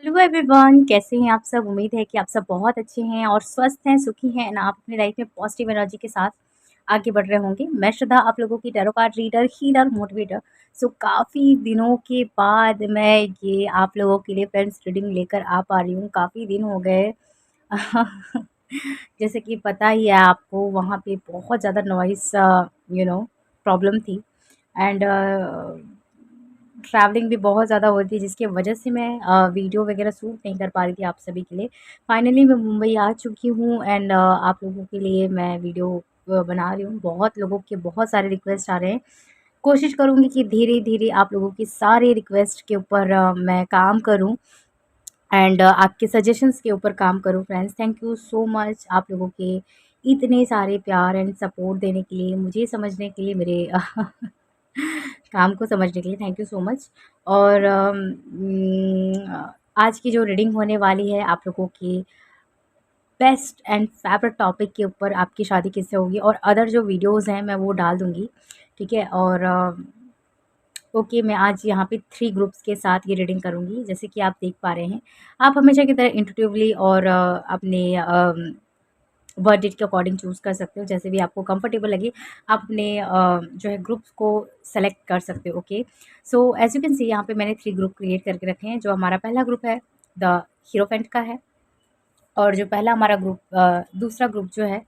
Hello everyone, कैसे हैं आप सब। उम्मीद है कि आप सब बहुत अच्छे हैं और स्वस्थ हैं, सुखी हैं एंड आप अपनी लाइफ में पॉजिटिव एनर्जी के साथ आगे बढ़ रहे होंगे। मैं श्रद्धा, आप लोगों की tarot card reader, healer, motivator. So काफ़ी दिनों के बाद मैं ये आप लोगों के लिए फ्रेंड्स रीडिंग लेकर आ पा रही हूँ। काफ़ी दिन हो गए। जैसे कि पता ही है आपको, वहाँ पे बहुत ज़्यादा नॉइस प्रॉब्लम थी एंड ट्रैवलिंग भी बहुत ज़्यादा हो रही थी, जिसकी वजह से मैं वीडियो वगैरह शूट नहीं कर पा रही थी आप सभी के लिए। फाइनली मैं मुंबई आ चुकी हूँ एंड आप लोगों के लिए मैं वीडियो बना रही हूँ। बहुत लोगों के बहुत सारे रिक्वेस्ट आ रहे हैं। कोशिश करूँगी कि धीरे धीरे आप लोगों की सारे रिक्वेस्ट के ऊपर मैं काम करूँ एंड आपके सजेशंस के ऊपर काम करूँ। Friends, thank you so much आप लोगों के इतने सारे प्यार एंड सपोर्ट देने के लिए, मुझे समझने के लिए, मेरे काम को समझने के लिए थैंक यू सो मच। और आज की जो रीडिंग होने वाली है आप लोगों की बेस्ट एंड फेवरेट टॉपिक के ऊपर, आपकी शादी किससे होगी, और अदर जो वीडियोस हैं मैं वो डाल दूँगी, ठीक है। और ओके, मैं आज यहाँ पे 3 ग्रुप्स के साथ ये रीडिंग करूँगी, जैसे कि आप देख पा रहे हैं। आप हमेशा की तरह इंट्यूटिवली और अपने बर्थ डेट के अकॉर्डिंग चूज़ कर सकते हो, जैसे भी आपको कंफर्टेबल लगे। आप अपने जो है ग्रुप्स को सेलेक्ट कर सकते हो। Okay, so as you can see, यहाँ पे मैंने 3 ग्रुप क्रिएट करके रखे हैं। जो हमारा पहला ग्रुप है द हीरोफेंट का है, और जो पहला हमारा ग्रुप दूसरा ग्रुप जो है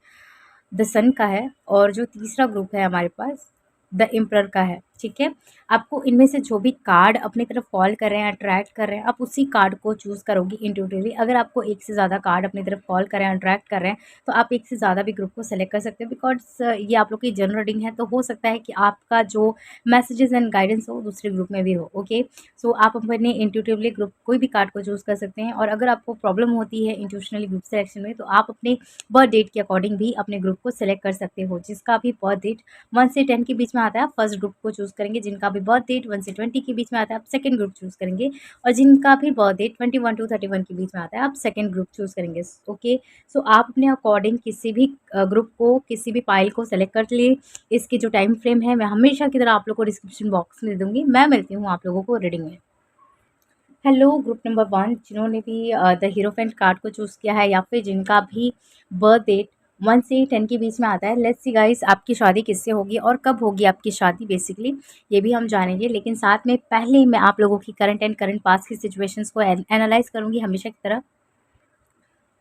द सन का है, और जो तीसरा ग्रुप है हमारे पास द एम्परर का है, ठीक है। आपको इनमें से जो भी कार्ड अपनी तरफ कॉल कर रहे हैं, अट्रैक्ट कर रहे हैं, आप उसी कार्ड को चूज़ करोगी इंट्यूटिवली। अगर आपको एक से ज़्यादा कार्ड अपनी तरफ कॉल कर रहे हैं, अट्रैक्ट कर रहे हैं, तो आप एक से ज़्यादा भी ग्रुप को सेलेक्ट कर सकते हो, बिकॉज़ ये आप लोग की जनरल रीडिंग है, तो हो सकता है कि आपका जो मैसेजेस एंड गाइडेंस हो दूसरे ग्रुप में भी हो। ओके, सो आप अपने इंट्यूटिवली ग्रुप कोई भी कार्ड को चूज़ कर सकते हैं। और अगर आपको प्रॉब्लम होती है इंट्यूशनली ग्रुप सिलेक्शन में, तो आप अपने बर्थ डेट के अकॉर्डिंग भी अपने ग्रुप को सेलेक्ट कर सकते हो। जिसका भी बर्थ डेट 1 से 10 के बीच में आता है, आप फर्स्ट ग्रुप को चूज़ करेंगे। जिनका भी बर्थ डेट 1 से 20 के बीच में आता है, आप सेकंड ग्रुप चूज़ करेंगे। और जिनका भी बर्थ डेट 21 टू 31 के बीच में आता है, आप सेकंड ग्रुप चूज़ करेंगे। ओके, सो आप अपने अकॉर्डिंग किसी भी ग्रुप को, किसी भी पाइल को सेलेक्ट कर लिए। इसकी जो टाइम फ्रेम है मैं हमेशा की तरह आप लोग को डिस्क्रिप्शन बॉक्स में दे दूँगी। मैं मिलती हूँ आप लोगों को रीडिंग में। हेलो ग्रुप नंबर 1, जिन्होंने भी द हीरोफेंट कार्ड को चूज़ किया है, या फिर जिनका भी बर्थ डेट 1 से 10 के बीच में आता है। लेट्स सी गाइस, आपकी शादी किससे होगी और कब होगी आपकी शादी, बेसिकली ये भी हम जानेंगे। लेकिन साथ में पहले मैं आप लोगों की करंट एंड करंट पास्ट की सिचुएशंस को एनालाइज करूँगी हमेशा की तरह,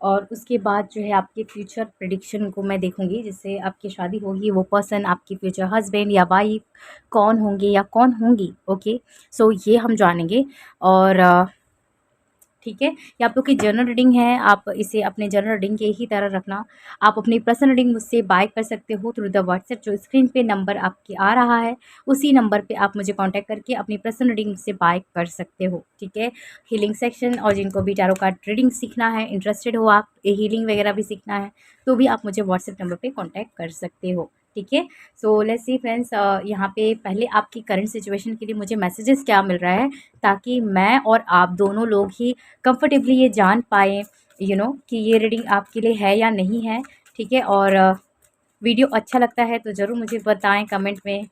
और उसके बाद जो है आपके फ्यूचर प्रेडिक्शन को मैं देखूंगी। जिससे आपकी शादी होगी, वो पर्सन आपकी फ्यूचर हस्बैंड या वाइफ कौन होंगे या कौन होंगी। ओके, सो ये हम जानेंगे। और ठीक है, ये आप लोग की जर्नल रीडिंग है, आप इसे अपने जर्नल रीडिंग के ही तरह रखना। आप अपनी पर्सनल रीडिंग मुझसे बाय कर सकते हो थ्रू द व्हाट्सएप। जो स्क्रीन पे नंबर आपके आ रहा है, उसी नंबर पे आप मुझे कांटेक्ट करके अपनी पर्सनल रीडिंग मुझसे बाय कर सकते हो, ठीक है। हीलिंग सेक्शन, और जिनको भी टैरो कार्ड रीडिंग सीखना है, इंटरेस्टेड हो आप, हीलिंग वगैरह भी सीखना है, तो भी आप मुझे व्हाट्सएप नंबर पर कॉन्टैक्ट कर सकते हो, ठीक है। सो लेट्स सी फ्रेंड्स, यहाँ पे पहले आपकी करंट सिचुएशन के लिए मुझे मैसेजेस क्या मिल रहा है, ताकि मैं और आप दोनों लोग ही कंफर्टेबली ये जान पाएँ कि ये रीडिंग आपके लिए है या नहीं है, ठीक है। और वीडियो अच्छा लगता है तो ज़रूर मुझे बताएं कमेंट में।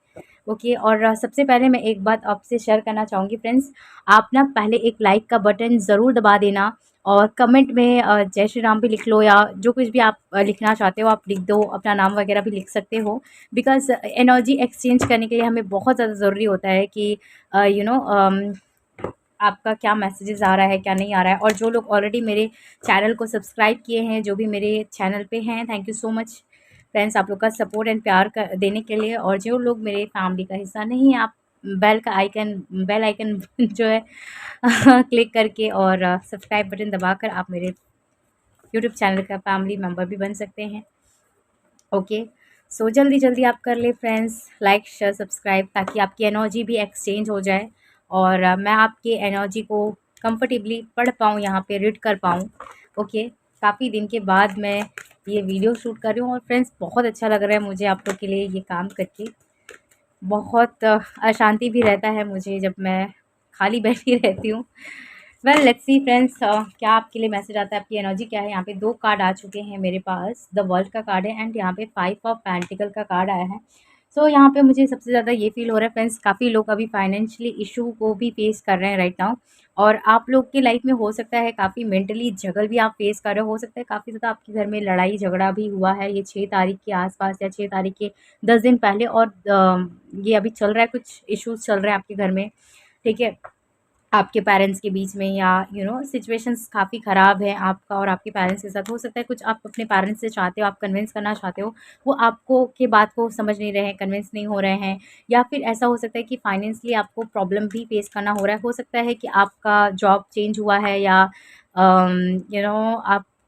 ओके, और सबसे पहले मैं एक बात आपसे शेयर करना चाहूँगी फ्रेंड्स। आप ना पहले एक लाइक का बटन ज़रूर दबा देना, और कमेंट में जय श्री राम भी लिख लो, या जो कुछ भी आप लिखना चाहते हो आप लिख दो, अपना नाम वगैरह भी लिख सकते हो। बिकॉज़ एनर्जी एक्सचेंज करने के लिए हमें बहुत ज़्यादा ज़रूरी होता है कि आपका क्या मैसेजेस आ रहा है, क्या नहीं आ रहा है। और जो लोग ऑलरेडी मेरे चैनल को सब्सक्राइब किए हैं, जो भी मेरे चैनल पे हैं, thank you so much friends, आप लोग का सपोर्ट एंड प्यार देने के लिए। और जो लोग मेरे फैमिली का हिस्सा नहीं है, आप बेल आइकन जो है क्लिक करके और सब्सक्राइब बटन दबाकर आप मेरे यूट्यूब चैनल का फैमिली मेम्बर भी बन सकते हैं। ओके, सो जल्दी जल्दी आप कर ले फ्रेंड्स, लाइक शेयर सब्सक्राइब, ताकि आपकी एनर्जी भी एक्सचेंज हो जाए, और मैं आपकी एनर्जी को कंफर्टेबली पढ़ पाऊँ, यहाँ पे रीड कर पाऊँ। ओके, काफ़ी दिन के बाद मैं ये वीडियो शूट कर रही हूँ, और फ्रेंड्स बहुत अच्छा लग रहा है मुझे आप लोग के लिए ये काम करके। बहुत अशांति भी रहता है मुझे जब मैं खाली बैठी रहती हूँ। वेल लेट्स सी फ्रेंड्स, क्या आपके लिए मैसेज आता है, आपकी एनर्जी क्या है। यहाँ पे 2 कार्ड आ चुके हैं मेरे पास, द वर्ल्ड का कार्ड है एंड यहाँ पे 5 ऑफ पेंटिकल का कार्ड आया है। सो यहाँ पे मुझे सबसे ज़्यादा ये फ़ील हो रहा है फ्रेंड्स, काफ़ी लोग अभी फाइनेंशियली इशू को भी फ़ेस कर रहे हैं राइट नाउ। और आप लोग की लाइफ़ में हो सकता है काफ़ी मेंटली स्ट्रगल भी आप फ़ेस कर रहे हो सकता है काफ़ी ज़्यादा आपके घर में लड़ाई-झगड़ा भी हुआ है ये 6 तारीख के आस-पास या 6 तारीख के 10 दिन पहले, और ये अभी चल रहा है, कुछ इश्यूज़ चल रहे हैं आपके घर में, ठीक है? आपके पेरेंट्स के बीच में, या सिचुएशंस काफ़ी ख़राब है आपका और आपके पेरेंट्स के साथ। हो सकता है कुछ आप अपने पेरेंट्स से चाहते हो, आप कन्विंस करना चाहते हो, वो आपको के बात को समझ नहीं रहे हैं, कन्विंस नहीं हो रहे हैं। या फिर ऐसा हो सकता है कि फाइनेंशियली आपको प्रॉब्लम भी फेस करना हो रहा है। हो सकता है कि आपका जॉब चेंज हुआ है, या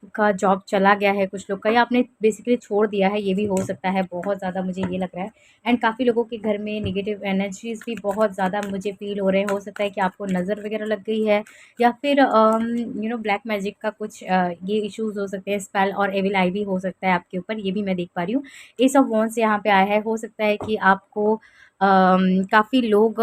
आपका जॉब चला गया है कुछ लोग का, या आपने बेसिकली छोड़ दिया है, ये भी हो सकता है। बहुत ज़्यादा मुझे ये लग रहा है। एंड काफ़ी लोगों के घर में नेगेटिव एनर्जीज़ भी बहुत ज़्यादा मुझे फ़ील हो रहे हैं। हो सकता है कि आपको नज़र वगैरह लग गई है, या फिर ब्लैक मैजिक का कुछ ये इश्यूज़ हो सकते हैं, स्पेल और एविल आई भी हो सकता है आपके ऊपर, ये भी मैं देख पा रही हूँ। एस ऑफ वॉन्ड्स यहाँ पे आया है। हो सकता है कि आपको काफ़ी लोग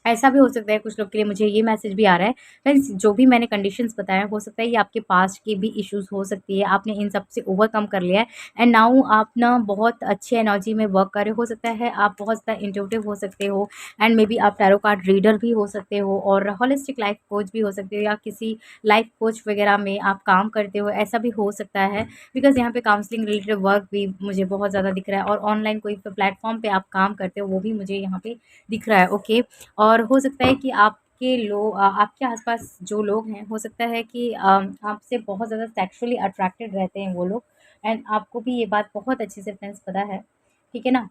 ऐसा भी हो सकता है कुछ लोग के लिए, मुझे ये मैसेज भी आ रहा है फ्रेंड्स, जो भी मैंने कंडीशंस बताया, हो सकता है ये आपके पास्ट के भी इश्यूज़ हो सकती है, आपने इन सब से ओवरकम कर लिया है, एंड नाउ आप ना बहुत अच्छे एनर्जी में वर्क कर रहे हो सकता है, आप बहुत ज़्यादा इंट्यूटिव हो सकते हो, एंड मे बी आप टैरो कार्ड रीडर भी हो सकते हो, और होलिस्टिक लाइफ कोच भी हो सकते हो, या किसी लाइफ कोच वगैरह में आप काम करते हो, ऐसा भी हो सकता है। बिकॉज़ यहाँ पे काउंसलिंग रिलेटेड वर्क भी मुझे बहुत ज़्यादा दिख रहा है, और ऑनलाइन कोई प्लेटफॉर्म पे आप काम करते हो, वो भी मुझे यहाँ पे दिख रहा है। ओके। और हो सकता है कि आपके आसपास जो लोग हैं, हो सकता है कि आपसे बहुत ज़्यादा सेक्सुअली अट्रैक्टेड रहते हैं वो लोग, एंड आपको भी ये बात बहुत अच्छे से फ्रेंड्स पता है, ठीक है ना?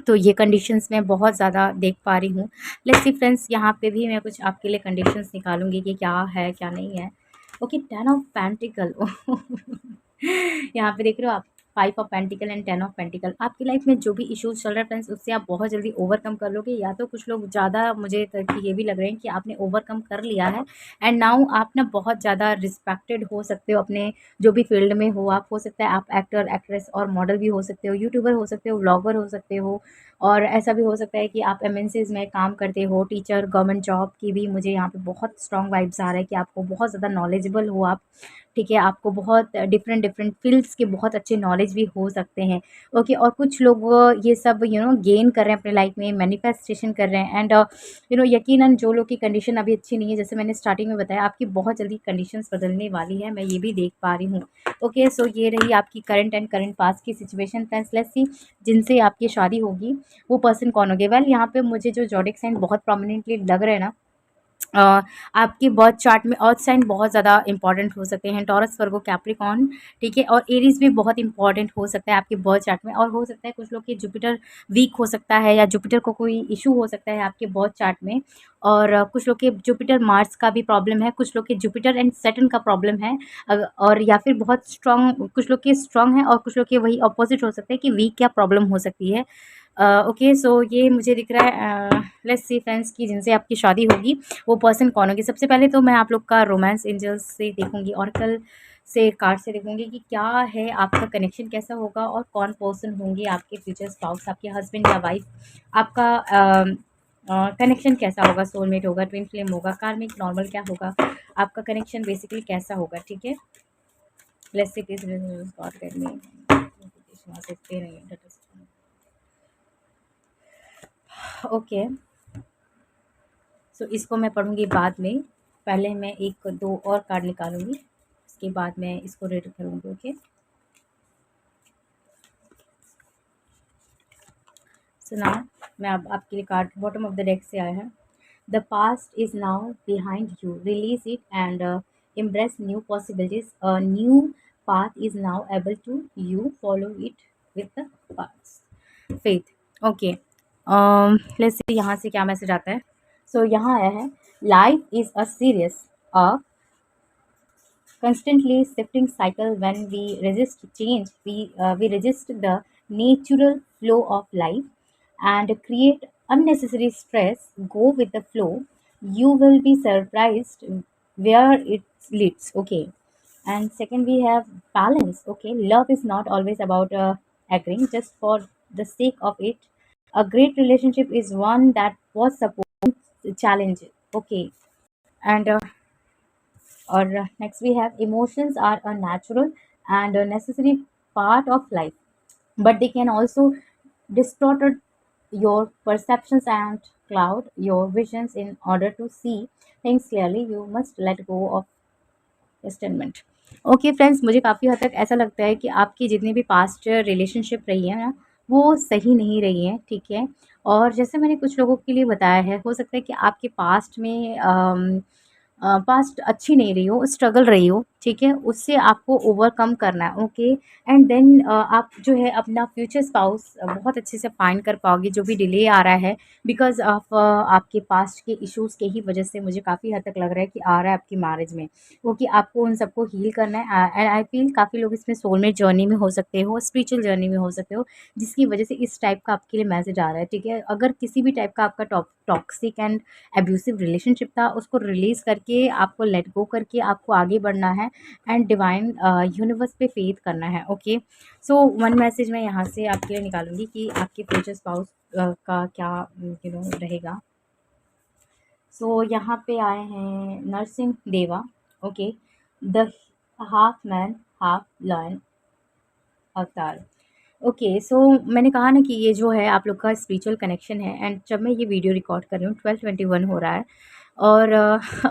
तो ये कंडीशंस मैं बहुत ज़्यादा देख पा रही हूँ। लेट्स सी फ्रेंड्स, यहाँ पे भी मैं कुछ आपके लिए कंडीशंस निकालूँगी कि क्या है, क्या नहीं है। ओके, 10 ऑफ पेंटिकल यहाँ पे देख रहे हो आप, 5 of pentacle and 10 of pentacle. आपकी लाइफ में जो भी इश्यूज़ चल रहे हैं फ्रेंड्स, उससे आप बहुत जल्दी ओवरकम कर लोगे, या तो कुछ लोग ज़्यादा मुझे ये भी लग रहे हैं कि आपने ओवरकम कर लिया है, एंड नाउ आप ना बहुत ज़्यादा रिस्पेक्टेड हो सकते हो अपने जो भी फील्ड में हो आप। हो सकता है आप एक्टर, एक्ट्रेस और मॉडल भी हो सकते हो, यूट्यूबर हो सकते हो, व्लॉगर हो सकते हो, और ऐसा भी हो सकता है कि आप एमएनसीज़ में काम करते हो, टीचर, गवर्नमेंट जॉब की भी मुझे यहाँ पे बहुत स्ट्रॉन्ग वाइब्स आ रहा है कि आपको बहुत ज़्यादा नॉलेजेबल हो आप, ठीक है? आपको बहुत डिफरेंट डिफरेंट फ़ील्ड्स के बहुत अच्छे नॉलेज भी हो सकते हैं। ओके, और कुछ लोग ये सब गेन कर रहे हैं अपने लाइफ में, मैनिफेस्टेशन कर रहे हैं, एंड यकीनन जो लोग की कंडीशन अभी अच्छी नहीं है, जैसे मैंने स्टार्टिंग में बताया, आपकी बहुत जल्दी कंडीशंस बदलने वाली है, मैं ये भी देख पा रही हूँ। ओके, सो ये रही आपकी करंट एंड करंट पास्ट की सिचुएशन फ्रेंड्स। लेट्स सी, जिनसे आपकी शादी होगी वो पर्सन कौन होंगे? वेल, यहाँ पे मुझे जो ज़ोडिएक साइन बहुत प्रोमिनेंटली लग रहे हैं ना, अ, आपकी बर्थ चार्ट में अर्थ साइन बहुत ज़्यादा इंपॉर्टेंट हो सकते हैं, टॉरस, वर्गो, कैप्रिकॉर्न, ठीक है? और एरीज भी बहुत इंपॉर्टेंट हो सकता है आपके बर्थ चार्ट में, और हो सकता है कुछ लोग के जुपिटर वीक हो सकता है, या जुपिटर को कोई इशू हो सकता है आपके बर्थ चार्ट में, और कुछ लोग के जुपिटर मार्स का भी प्रॉब्लम है, कुछ लोग के जुपिटर एंड सैटर्न का प्रॉब्लम है, और या फिर बहुत स्ट्रॉन्ग, कुछ लोग के स्ट्रॉन्ग है, और कुछ लोग के वही अपोजिट हो सकता है कि वीक क्या प्रॉब्लम हो सकती है। ओके, सो ये मुझे दिख रहा है। लेट्स सी फ्रेंड्स की जिनसे आपकी शादी होगी वो पर्सन कौन होगी। सबसे पहले तो मैं आप लोग का रोमांस एंजल्स से देखूंगी, ऑरेकल से कार्ड से देखूंगी कि क्या है आपका कनेक्शन, कैसा होगा, और कौन पर्सन होंगे आपके फ्यूचर स्पाउस, आपके हस्बैंड या वाइफ। आपका कनेक्शन कैसा होगा, सोलमेट होगा, ट्विन फ्लेम होगा, कार्मिक, नॉर्मल, क्या होगा आपका कनेक्शन, बेसिकली कैसा होगा, ठीक है? Let's see please God guide me. Okay, so इसको मैं पढ़ूंगी बाद में। पहले मैं एक दो और कार्ड निकालूंगी, उसके बाद मैं इसको रीड करूंगी। ओके, सो नाउ मैं अब आपके लिए card bottom of the deck से आया है। The past is now behind you, release it and embrace new possibilities. A new path is now able to you, follow it with the past faith. Okay, let's see यहाँ से क्या message आता है। सो यहाँ आया है, life is a serious, a constantly shifting cycle. When we resist change, we resist the natural flow of life and create unnecessary stress. Go with the flow, you will be surprised where it leads. Okay, and second we have balance. Okay, love is not always about agreeing just for the sake of it. A great relationship is one that was supposed to challenge. Okay, and or next we have emotions are a natural and a necessary part of life. but they can also distort your perceptions and cloud your visions. In order to see things clearly, you must let go of restraint. Okay friends, मुझे काफ़ी हद तक ऐसा लगता है कि आपकी जितनी भी पास्ट रिलेशनशिप रही है ना, वो सही नहीं रही हैं, ठीक है। और जैसे मैंने कुछ लोगों के लिए बताया है, हो सकता है कि आपके पास्ट में पास्ट अच्छी नहीं रही हो, स्ट्रगल रही हो, ठीक है, उससे आपको ओवरकम करना है। ओके, एंड देन आप जो है अपना फ्यूचर स्पाउस बहुत अच्छे से फाइंड कर पाओगे। जो भी डिले आ रहा है बिकॉज ऑफ आपके पास्ट के इश्यूज़ के ही वजह से, मुझे काफ़ी हद तक लग रहा है कि आ रहा है आपकी मैरिज में, क्योंकि आपको उन सबको हील करना है। एंड आई फील काफ़ी लोग इसमें सोलमेट जर्नी में हो सकते हो, स्पिरिचुअल जर्नी में हो सकते हो, जिसकी वजह से इस टाइप का आपके लिए मैसेज आ रहा है, ठीक है। अगर किसी भी टाइप का आपका टॉक्सिक एंड एब्यूसिव रिलेशनशिप था, उसको रिलीज़ करके, आपको लेट गो करके आपको आगे बढ़ना है एंड डिवाइन यूनिवर्स पे फेथ करना है। ओके, सो वन मैसेज मैं यहाँ से आपके लिए निकालूंगी कि आपके फ्यूचर स्पाउस का क्या रहेगा। सो यहाँ पे आए हैं नरसिंह देवा। Okay, the half man half lion अवतार। ओके, सो मैंने कहा ना कि ये जो है आप लोग का स्पिरिचुअल कनेक्शन है। एंड जब मैं ये वीडियो रिकॉर्ड कर रही हूँ 12:21 हो रहा है। और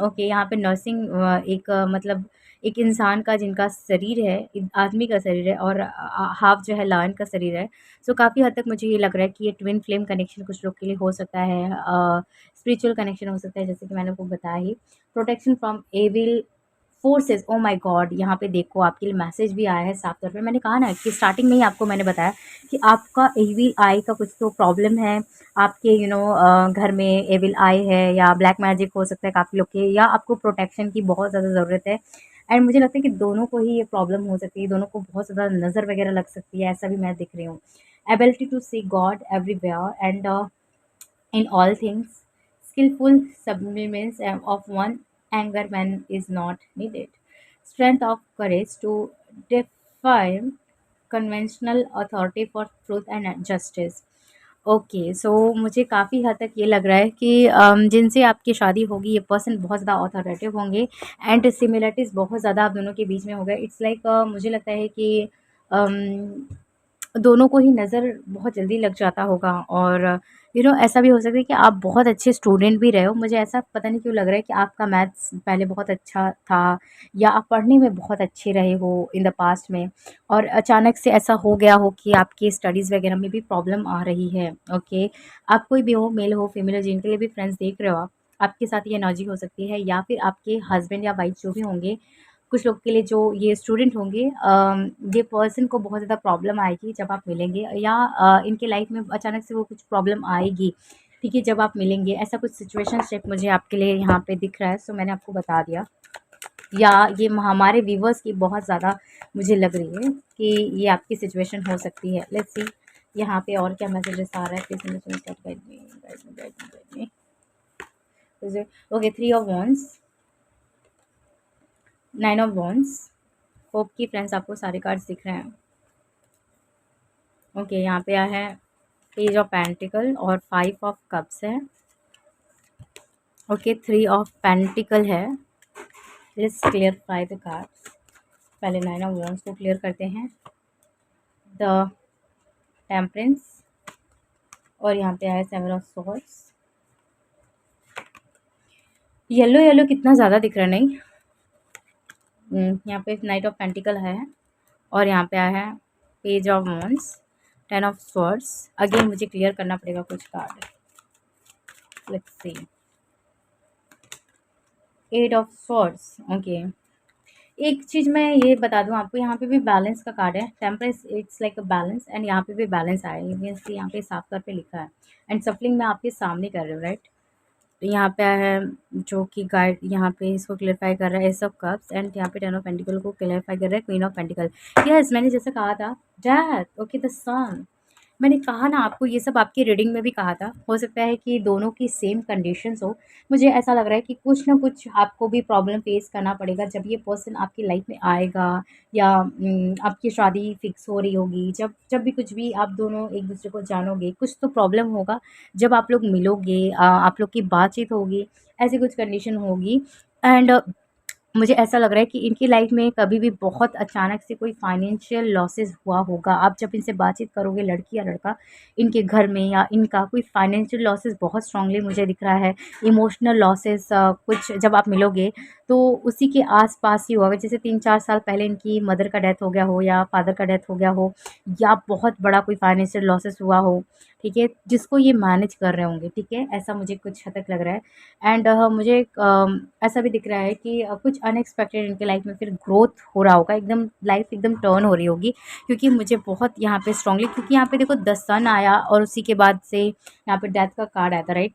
ओके, यहाँ पे नर्सिंग एक मतलब एक इंसान का जिनका शरीर है, एक आदमी का शरीर है, और हाफ जो है लायन का शरीर है। सो काफ़ी हद तक मुझे ये लग रहा है कि ये ट्विन फ्लेम कनेक्शन कुछ लोग के लिए हो सकता है, स्पिरिचुअल कनेक्शन हो सकता है, जैसे कि मैंने आपको बताया ही। Protection from evil forces, oh my God, यहाँ पे देखो आपके लिए मैसेज भी आया है साफ तौर पे। मैंने कहा ना कि स्टार्टिंग में ही आपको मैंने बताया कि आपका एविल आई का कुछ तो प्रॉब्लम है। आपके घर में एविल आई है, या ब्लैक मैजिक हो सकता है काफ़ी लोग के, या आपको प्रोटेक्शन की बहुत ज़्यादा ज़रूरत है। एंड मुझे लगता है कि दोनों को ही ये प्रॉब्लम हो सकती है, दोनों को बहुत ज़्यादा नज़र वगैरह लग सकती है, ऐसा भी मैं दिख रही हूँ। Ability to see God everywhere and in all things, skillful submissiveness of one, anger when is not needed, strength of courage to defy conventional authority for truth and justice। Okay, so मुझे काफ़ी हद तक ये लग रहा है कि जिनसे आपकी शादी होगी, ये पर्सन बहुत ज़्यादा ऑथोरेटिव होंगे एंड सिमिलरिटीज़ बहुत ज़्यादा आप दोनों के बीच में होगा। इट्स लाइक मुझे लगता है कि दोनों को ही नज़र बहुत जल्दी लग जाता होगा। और ऐसा भी हो सकता है कि आप बहुत अच्छे स्टूडेंट भी रहे हो। मुझे ऐसा पता नहीं क्यों लग रहा है कि आपका मैथ्स पहले बहुत अच्छा था, या आप पढ़ने में बहुत अच्छे रहे हो इन द पास्ट में, और अचानक से ऐसा हो गया हो कि आपकी स्टडीज़ वगैरह में भी प्रॉब्लम आ रही है। ओके, आप कोई भी हो, मेल हो फीमेल हो, जिनके लिए भी फ्रेंड्स देख रहे हो आपके साथ ये एनर्जी हो सकती है, या फिर आपके हस्बैंड या वाइफ जो भी होंगे, कुछ लोग के लिए जो ये स्टूडेंट होंगे, ये पर्सन को बहुत ज़्यादा प्रॉब्लम आएगी जब आप मिलेंगे, या इनके लाइफ में अचानक से वो कुछ प्रॉब्लम आएगी, ठीक है, जब आप मिलेंगे। ऐसा कुछ सिचुएशनशिप मुझे आपके लिए यहाँ पे दिख रहा है, सो मैंने आपको बता दिया। या ये हमारे व्यूवर्स की बहुत ज़्यादा मुझे लग रही है कि ये आपकी सिचुएशन हो सकती है। लेट्स सी यहाँ पे और क्या मैसेजेस आ रहा है। Please okay, 3 of wands, 9 of wands। Hope की फ्रेंड्स आपको सारे कार्ड्स दिख रहे हैं। ओके, यहाँ पे आया है पेज ऑफ पेंटिकल और 5 ऑफ कप्स है। ओके, 3 ऑफ पेंटिकल है। Let's clarify the cards. पहले 9 ऑफ wands को क्लियर करते हैं। द टेम्परेंस, और यहाँ पे आया 7 ऑफ swords। येलो येलो कितना ज़्यादा दिख रहा है, नहीं? यहाँ पे नाइट ऑफ पेंटिकल है, और यहाँ पे आया है page of wands, 10 of swords। Again मुझे क्लियर करना पड़ेगा कुछ card. Let's see, 8 of swords। Okay, एक चीज़ मैं ये बता दूँ आपको, यहाँ पे भी बैलेंस का कार्ड है। Temperance, it's like a balance, and यहाँ पे भी बैलेंस आया है, मीन्स यहाँ पे साफ तौर पे लिखा है। एंड सफलिंग मैं आपके सामने कर रही हूँ, राइट। तो यहाँ पे आया है जो कि गाइड यहाँ पे इसको क्लियरफाई कर रहा है, एस ऑफ कप्स, एंड यहाँ पे 10 ऑफ पेंटिकल को क्लियरफाई कर रहा है, क्वीन ऑफ पेंटिकल। यस, मैंने जैसे कहा था, डेथ। ओके, द सन। मैंने कहा ना आपको, ये सब आपकी रीडिंग में भी कहा था। हो सकता है कि दोनों की सेम कंडीशंस हो। मुझे ऐसा लग रहा है कि कुछ ना कुछ आपको भी प्रॉब्लम फेस करना पड़ेगा जब ये पर्सन आपकी लाइफ में आएगा, या आपकी शादी फिक्स हो रही होगी। जब जब भी कुछ भी आप दोनों एक दूसरे को जानोगे, कुछ तो प्रॉब्लम होगा। जब आप लोग मिलोगे, आप लोग की बातचीत होगी, ऐसी कुछ कंडीशन होगी। एंड मुझे ऐसा लग रहा है कि इनकी लाइफ में कभी भी बहुत अचानक से कोई फाइनेंशियल लॉसेस हुआ होगा। आप जब इनसे बातचीत करोगे लड़की या लड़का, इनके घर में या इनका कोई फाइनेंशियल लॉसेस बहुत स्ट्रांगली मुझे दिख रहा है। इमोशनल लॉसेस कुछ जब आप मिलोगे तो उसी के आस-पास ही होगा। जैसे 3-4 साल पहले इनकी मदर का डेथ हो गया हो या फादर का डेथ हो गया हो या बहुत बड़ा कोई फाइनेंशियल लॉसेस हुआ हो, ठीक है? जिसको ये मैनेज कर रहे होंगे, ठीक है? ऐसा मुझे कुछ हद तक लग रहा है। एंड मुझे ऐसा भी दिख रहा है कि कुछ अनएक्सपेक्टेड इनके लाइफ में फिर ग्रोथ हो रहा होगा, एकदम लाइफ एकदम टर्न हो रही होगी, क्योंकि मुझे बहुत यहाँ पे स्ट्रांगली, क्योंकि यहाँ पे देखो द सन आया और उसी के बाद से यहाँ पे डेथ का कार्ड आया था, राइट?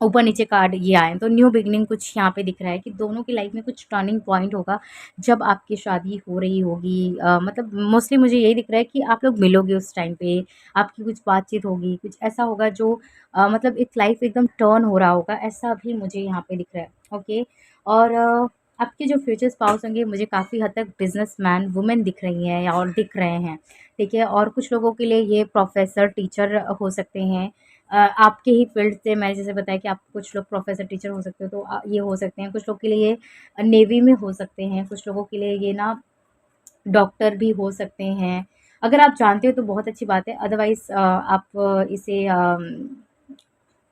ऊपर नीचे कार्ड ये आए हैं, तो न्यू बिगिनिंग कुछ यहाँ पे दिख रहा है कि दोनों की लाइफ में कुछ टर्निंग पॉइंट होगा जब आपकी शादी हो रही होगी। मतलब मोस्टली मुझे यही दिख रहा है कि आप लोग मिलोगे उस टाइम पे, आपकी कुछ बातचीत होगी, कुछ ऐसा होगा जो मतलब एक लाइफ एकदम टर्न हो रहा होगा, ऐसा भी मुझे यहाँ पे दिख रहा है। ओके। और आपके जो फ्यूचर स्पाउस होंगे मुझे काफ़ी हद तक बिजनेसमैन वुमेन दिख रही हैं या और दिख रहे हैं, ठीक है? और कुछ लोगों के लिए ये प्रोफेसर टीचर हो सकते हैं। आपके ही फील्ड से, मैंने जैसे बताया कि आप कुछ लोग प्रोफेसर टीचर हो सकते हो, तो ये हो सकते हैं। कुछ लोग के लिए ये नेवी में हो सकते हैं, कुछ लोगों के लिए ये ना डॉक्टर भी हो सकते हैं। अगर आप जानते हो तो बहुत अच्छी बात है, अदरवाइज़ आप इसे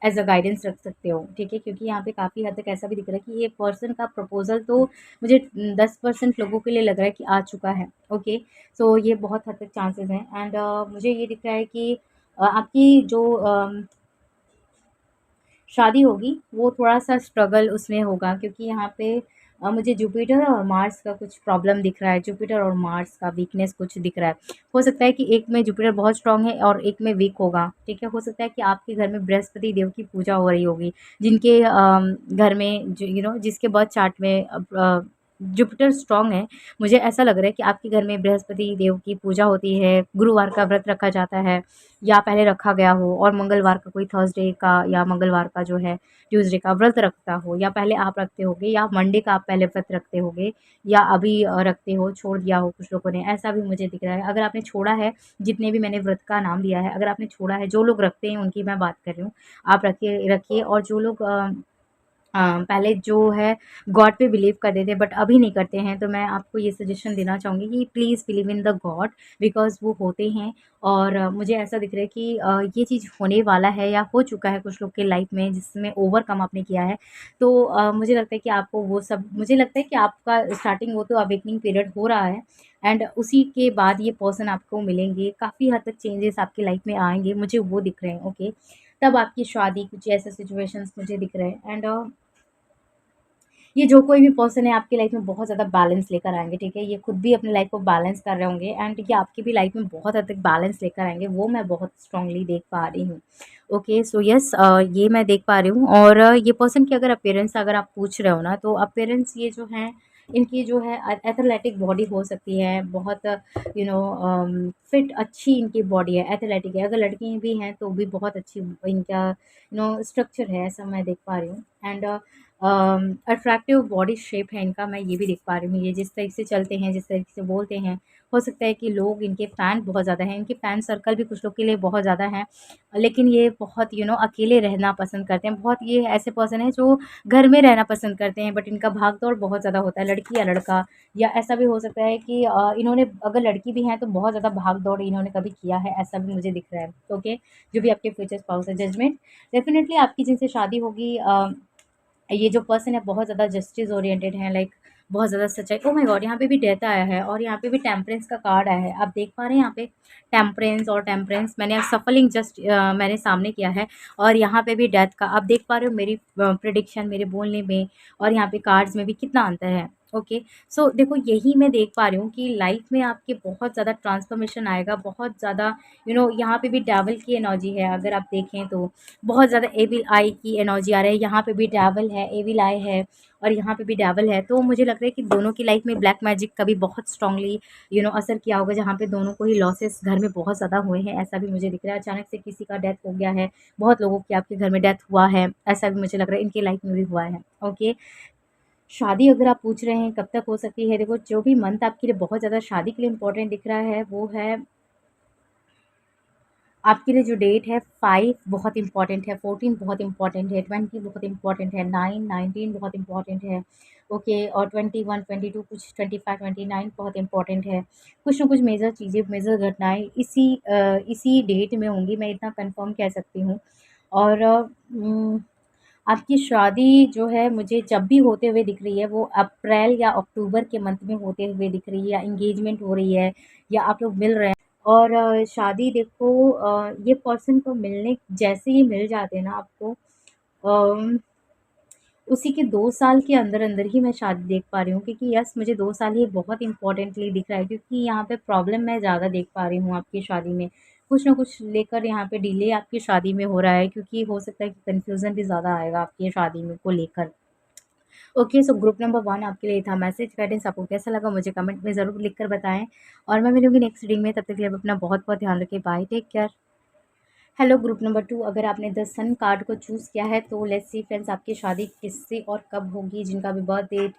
एज़ अ गाइडेंस रख सकते हो, ठीक है? क्योंकि यहाँ पे काफ़ी हद तक ऐसा भी दिख रहा है कि ये पर्सन का प्रपोज़ल तो मुझे 10% लोगों के लिए लग रहा है कि आ चुका है, ओके? सो ये बहुत हद तक चांसेस हैं। एंड मुझे ये दिख रहा है कि आपकी जो शादी होगी वो थोड़ा-सा स्ट्रगल उसमें होगा, क्योंकि यहाँ पे मुझे जुपिटर और मार्स का कुछ प्रॉब्लम दिख रहा है, जुपिटर और मार्स का वीकनेस कुछ दिख रहा है। हो सकता है कि एक में जुपिटर बहुत स्ट्रॉन्ग है और एक में वीक होगा, ठीक है? हो सकता है कि आपके घर में बृहस्पति देव की पूजा हो रही होगी, जिनके घर में जो जिसके बर्थ चार्ट में जुपिटर स्ट्रॉन्ग है, मुझे ऐसा लग रहा है कि आपके घर में बृहस्पति देव की पूजा होती है, गुरुवार का व्रत रखा जाता है या पहले रखा गया हो, और मंगलवार का कोई थर्सडे का या मंगलवार का जो है ट्यूसडे का व्रत रखता हो, या पहले आप रखते होगे या मंडे का आप पहले व्रत रखते होगे, या अभी रखते हो, छोड़ दिया हो कुछ लोगों ने, ऐसा भी मुझे दिख रहा है। अगर आपने छोड़ा है, जितने भी मैंने व्रत का नाम लिया है, अगर आपने छोड़ा है, जो लोग रखते हैं उनकी मैं बात कर रही हूँ, आप रखिए। और जो लोग पहले जो है गॉड पे बिलीव करते थे बट अभी नहीं करते हैं, तो मैं आपको ये सजेशन देना चाहूँगी कि please believe in the God, because वो होते हैं। और मुझे ऐसा दिख रहा है कि ये चीज़ होने वाला है या हो चुका है कुछ लोग के लाइफ में, जिसमें ओवरकम आपने किया है। तो मुझे लगता है कि आपको वो सब, मुझे लगता है कि आपका स्टार्टिंग वो तो अवेकनिंग पीरियड हो रहा है, एंड उसी के बाद ये पर्सन आपको मिलेंगे, काफ़ी हद तक चेंजेस आपकी लाइफ में आएँगे, मुझे वो दिख रहे हैं, ओके? तब आपकी शादी, कुछ ऐसे सिचुएशंस मुझे दिख रहे हैं। एंड ये जो कोई भी पर्सन है आपकी लाइफ में बहुत ज़्यादा बैलेंस लेकर आएँगे, ठीक है? ये खुद भी अपनी लाइफ को बैलेंस कर रहे होंगे, एंड ये आपकी भी लाइफ में बहुत हद तक बैलेंस लेकर आएँगे, वो मैं बहुत स्ट्रांगली देख पा रही हूँ। ओके, सो यस, ये मैं देख पा रही हूँ। और ये पर्सन की अगर अपीयरेंस अगर आप पूछ रहे हो ना, तो अपीयरेंस ये जो है, इनकी जो है एथलेटिक बॉडी हो सकती है, बहुत फिट अच्छी इनकी बॉडी है, एथलेटिक है। अगर लड़की भी हैं तो भी बहुत अच्छी इनका स्ट्रक्चर है, ऐसा मैं देख पा रही हूँ। एंड अट्रैक्टिव बॉडी शेप है इनका, मैं ये भी देख पा रही हूँ। ये जिस तरीके से चलते हैं, जिस तरीके से बोलते हैं, हो सकता है कि लोग इनके फ़ैन बहुत ज़्यादा हैं, इनके फ़ैन सर्कल भी कुछ लोग के लिए बहुत ज़्यादा हैं। लेकिन ये बहुत अकेले रहना पसंद करते हैं। बहुत ये ऐसे पर्सन हैं जो घर में रहना पसंद करते हैं, बट इनका भाग-दौड़ बहुत ज़्यादा होता है, लड़की या लड़का। या ऐसा भी हो सकता है कि इन्होंने, अगर लड़की भी हैं तो बहुत ज़्यादा भाग-दौड़ इन्होंने कभी किया है, ऐसा भी मुझे दिख रहा है। ओके, जो भी आपके फ्यूचर स्पाउस है, जजमेंट डेफ़िनिटली आपकी जिनसे शादी होगी, ये जो पर्सन है बहुत ज़्यादा जस्टिस ओरिएंटेड है, लाइक बहुत ज़्यादा सच्चाई। ओह माय गॉड! यहाँ पे भी डेथ आया है और यहाँ पे भी टेम्परेंस का कार्ड आया है। आप देख पा रहे हैं यहाँ पे टेम्परेंस और टेम्परेंस, मैंने सफलिंग जस्ट मैंने सामने किया है, और यहाँ पे भी डेथ का आप देख पा रहे हो, मेरी प्रिडिक्शन, मेरे बोलने में और यहाँ पे कार्ड्स में भी कितना अंतर है। ओके, सो देखो यही मैं देख पा रही हूँ कि लाइफ में आपके बहुत ज़्यादा ट्रांसफॉर्मेशन आएगा, बहुत ज़्यादा यहाँ पे भी डेविल की एनर्जी है, अगर आप देखें तो बहुत ज़्यादा एविल आई की एनर्जी आ रहा है। यहाँ पे भी डेविल है, एविल आई है, और यहाँ पे भी डेविल है। तो मुझे लग रहा है कि दोनों की लाइफ में ब्लैक मैजिक का भी बहुत स्ट्रांगली असर किया होगा, जहाँ पे दोनों को ही लॉसेस घर में बहुत ज़्यादा हुए हैं, ऐसा भी मुझे दिख रहा है। अचानक से किसी का डेथ हो गया है, बहुत लोगों की आपके घर में डेथ हुआ है, ऐसा भी मुझे लग रहा है इनकी लाइफ में भी हुआ है। ओके, शादी अगर आप पूछ रहे हैं कब तक हो सकती है, देखो जो भी मंथ आपके लिए बहुत ज़्यादा शादी के लिए इम्पोर्टेंट दिख रहा है वो है आपके लिए जो डेट है 5 बहुत इंपॉर्टेंट है, 14 बहुत इंपॉर्टेंट है, 20 बहुत इंपॉर्टेंट है, 9 19 बहुत इंपॉर्टेंट है। ओके, और 21 22 कुछ 25 29 बहुत इंपॉर्टेंट है। कुछ ना कुछ मेजर चीज़ें, मेजर घटनाएं इसी डेट में होंगी, मैं इतना कंफर्म कह सकती हूँ। और आपकी शादी जो है मुझे जब भी होते हुए दिख रही है वो अप्रैल या अक्टूबर के मंथ में होते हुए दिख रही है, या इंगेजमेंट हो रही है, या आप लोग मिल रहे हैं। और शादी देखो, ये पर्सन को मिलने जैसे ही मिल जाते हैं ना आपको, अम, उसी के 2 साल के अंदर-अंदर ही मैं शादी देख पा रही हूँ, क्योंकि यस मुझे 2 साल ही बहुत इम्पोर्टेंटली दिख रहा है, क्योंकि यहाँ पे प्रॉब्लम मैं ज़्यादा देख पा रही हूँ आपकी शादी में। कुछ न कुछ लेकर यहाँ पे डिले आपकी शादी में हो रहा है, क्योंकि हो सकता है कि कन्फ्यूज़न भी ज़्यादा आएगा आपकी शादी में को लेकर। ओके, सो ग्रुप नंबर 1 आपके लिए था मैसेज गाइडेंस। आपको कैसा लगा मुझे कमेंट में ज़रूर लिख कर बताएँ, और मैं मिलूँगी नेक्स्ट रीडिंग में। तब तक के लिए आप अपना बहुत-बहुत ध्यान रखिए। Bye, take care. Hello group number 2, अगर आपने द सन कार्ड को चूज़ किया है तो लेट्स सी फ्रेंड्स, आपकी शादी किससे और कब होगी, जिनका भी बर्थ डेट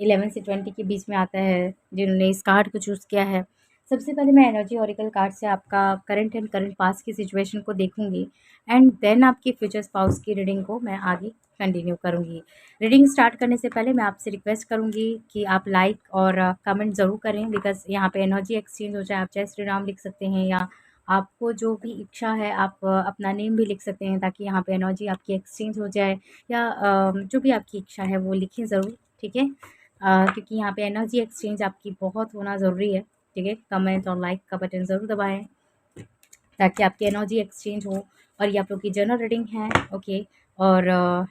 11 से 20 के बीच में आता है, जिन्होंने इस कार्ड को चूज़ किया है। सबसे पहले मैं एनर्जी ऑरिकल कार्ड से आपका करंट एंड करंट पास्ट की सिचुएशन को देखूंगी, एंड देन आपकी फ्यूचर स्पाउस की रीडिंग को मैं आगे कंटिन्यू करूंगी। रीडिंग स्टार्ट करने से पहले मैं आपसे रिक्वेस्ट करूंगी कि आप लाइक और कमेंट ज़रूर करें, बिकॉज यहाँ पे एनर्जी एक्सचेंज हो जाए। आप जय श्री राम लिख सकते हैं, या आपको जो भी इच्छा है आप अपना नेम भी लिख सकते हैं, ताकि यहाँ पे एनर्जी आपकी एक्सचेंज हो जाए, या जो भी आपकी इच्छा है वो लिखें ज़रूर, ठीक है। क्योंकि यहाँ पे एनर्जी एक्सचेंज आपकी बहुत होना ज़रूरी है, ठीक है। कमेंट और लाइक का बटन ज़रूर दबाएं, ताकि आपकी एनर्जी एक्सचेंज हो। और ये आप लोग की जनरल रीडिंग है, ओके। और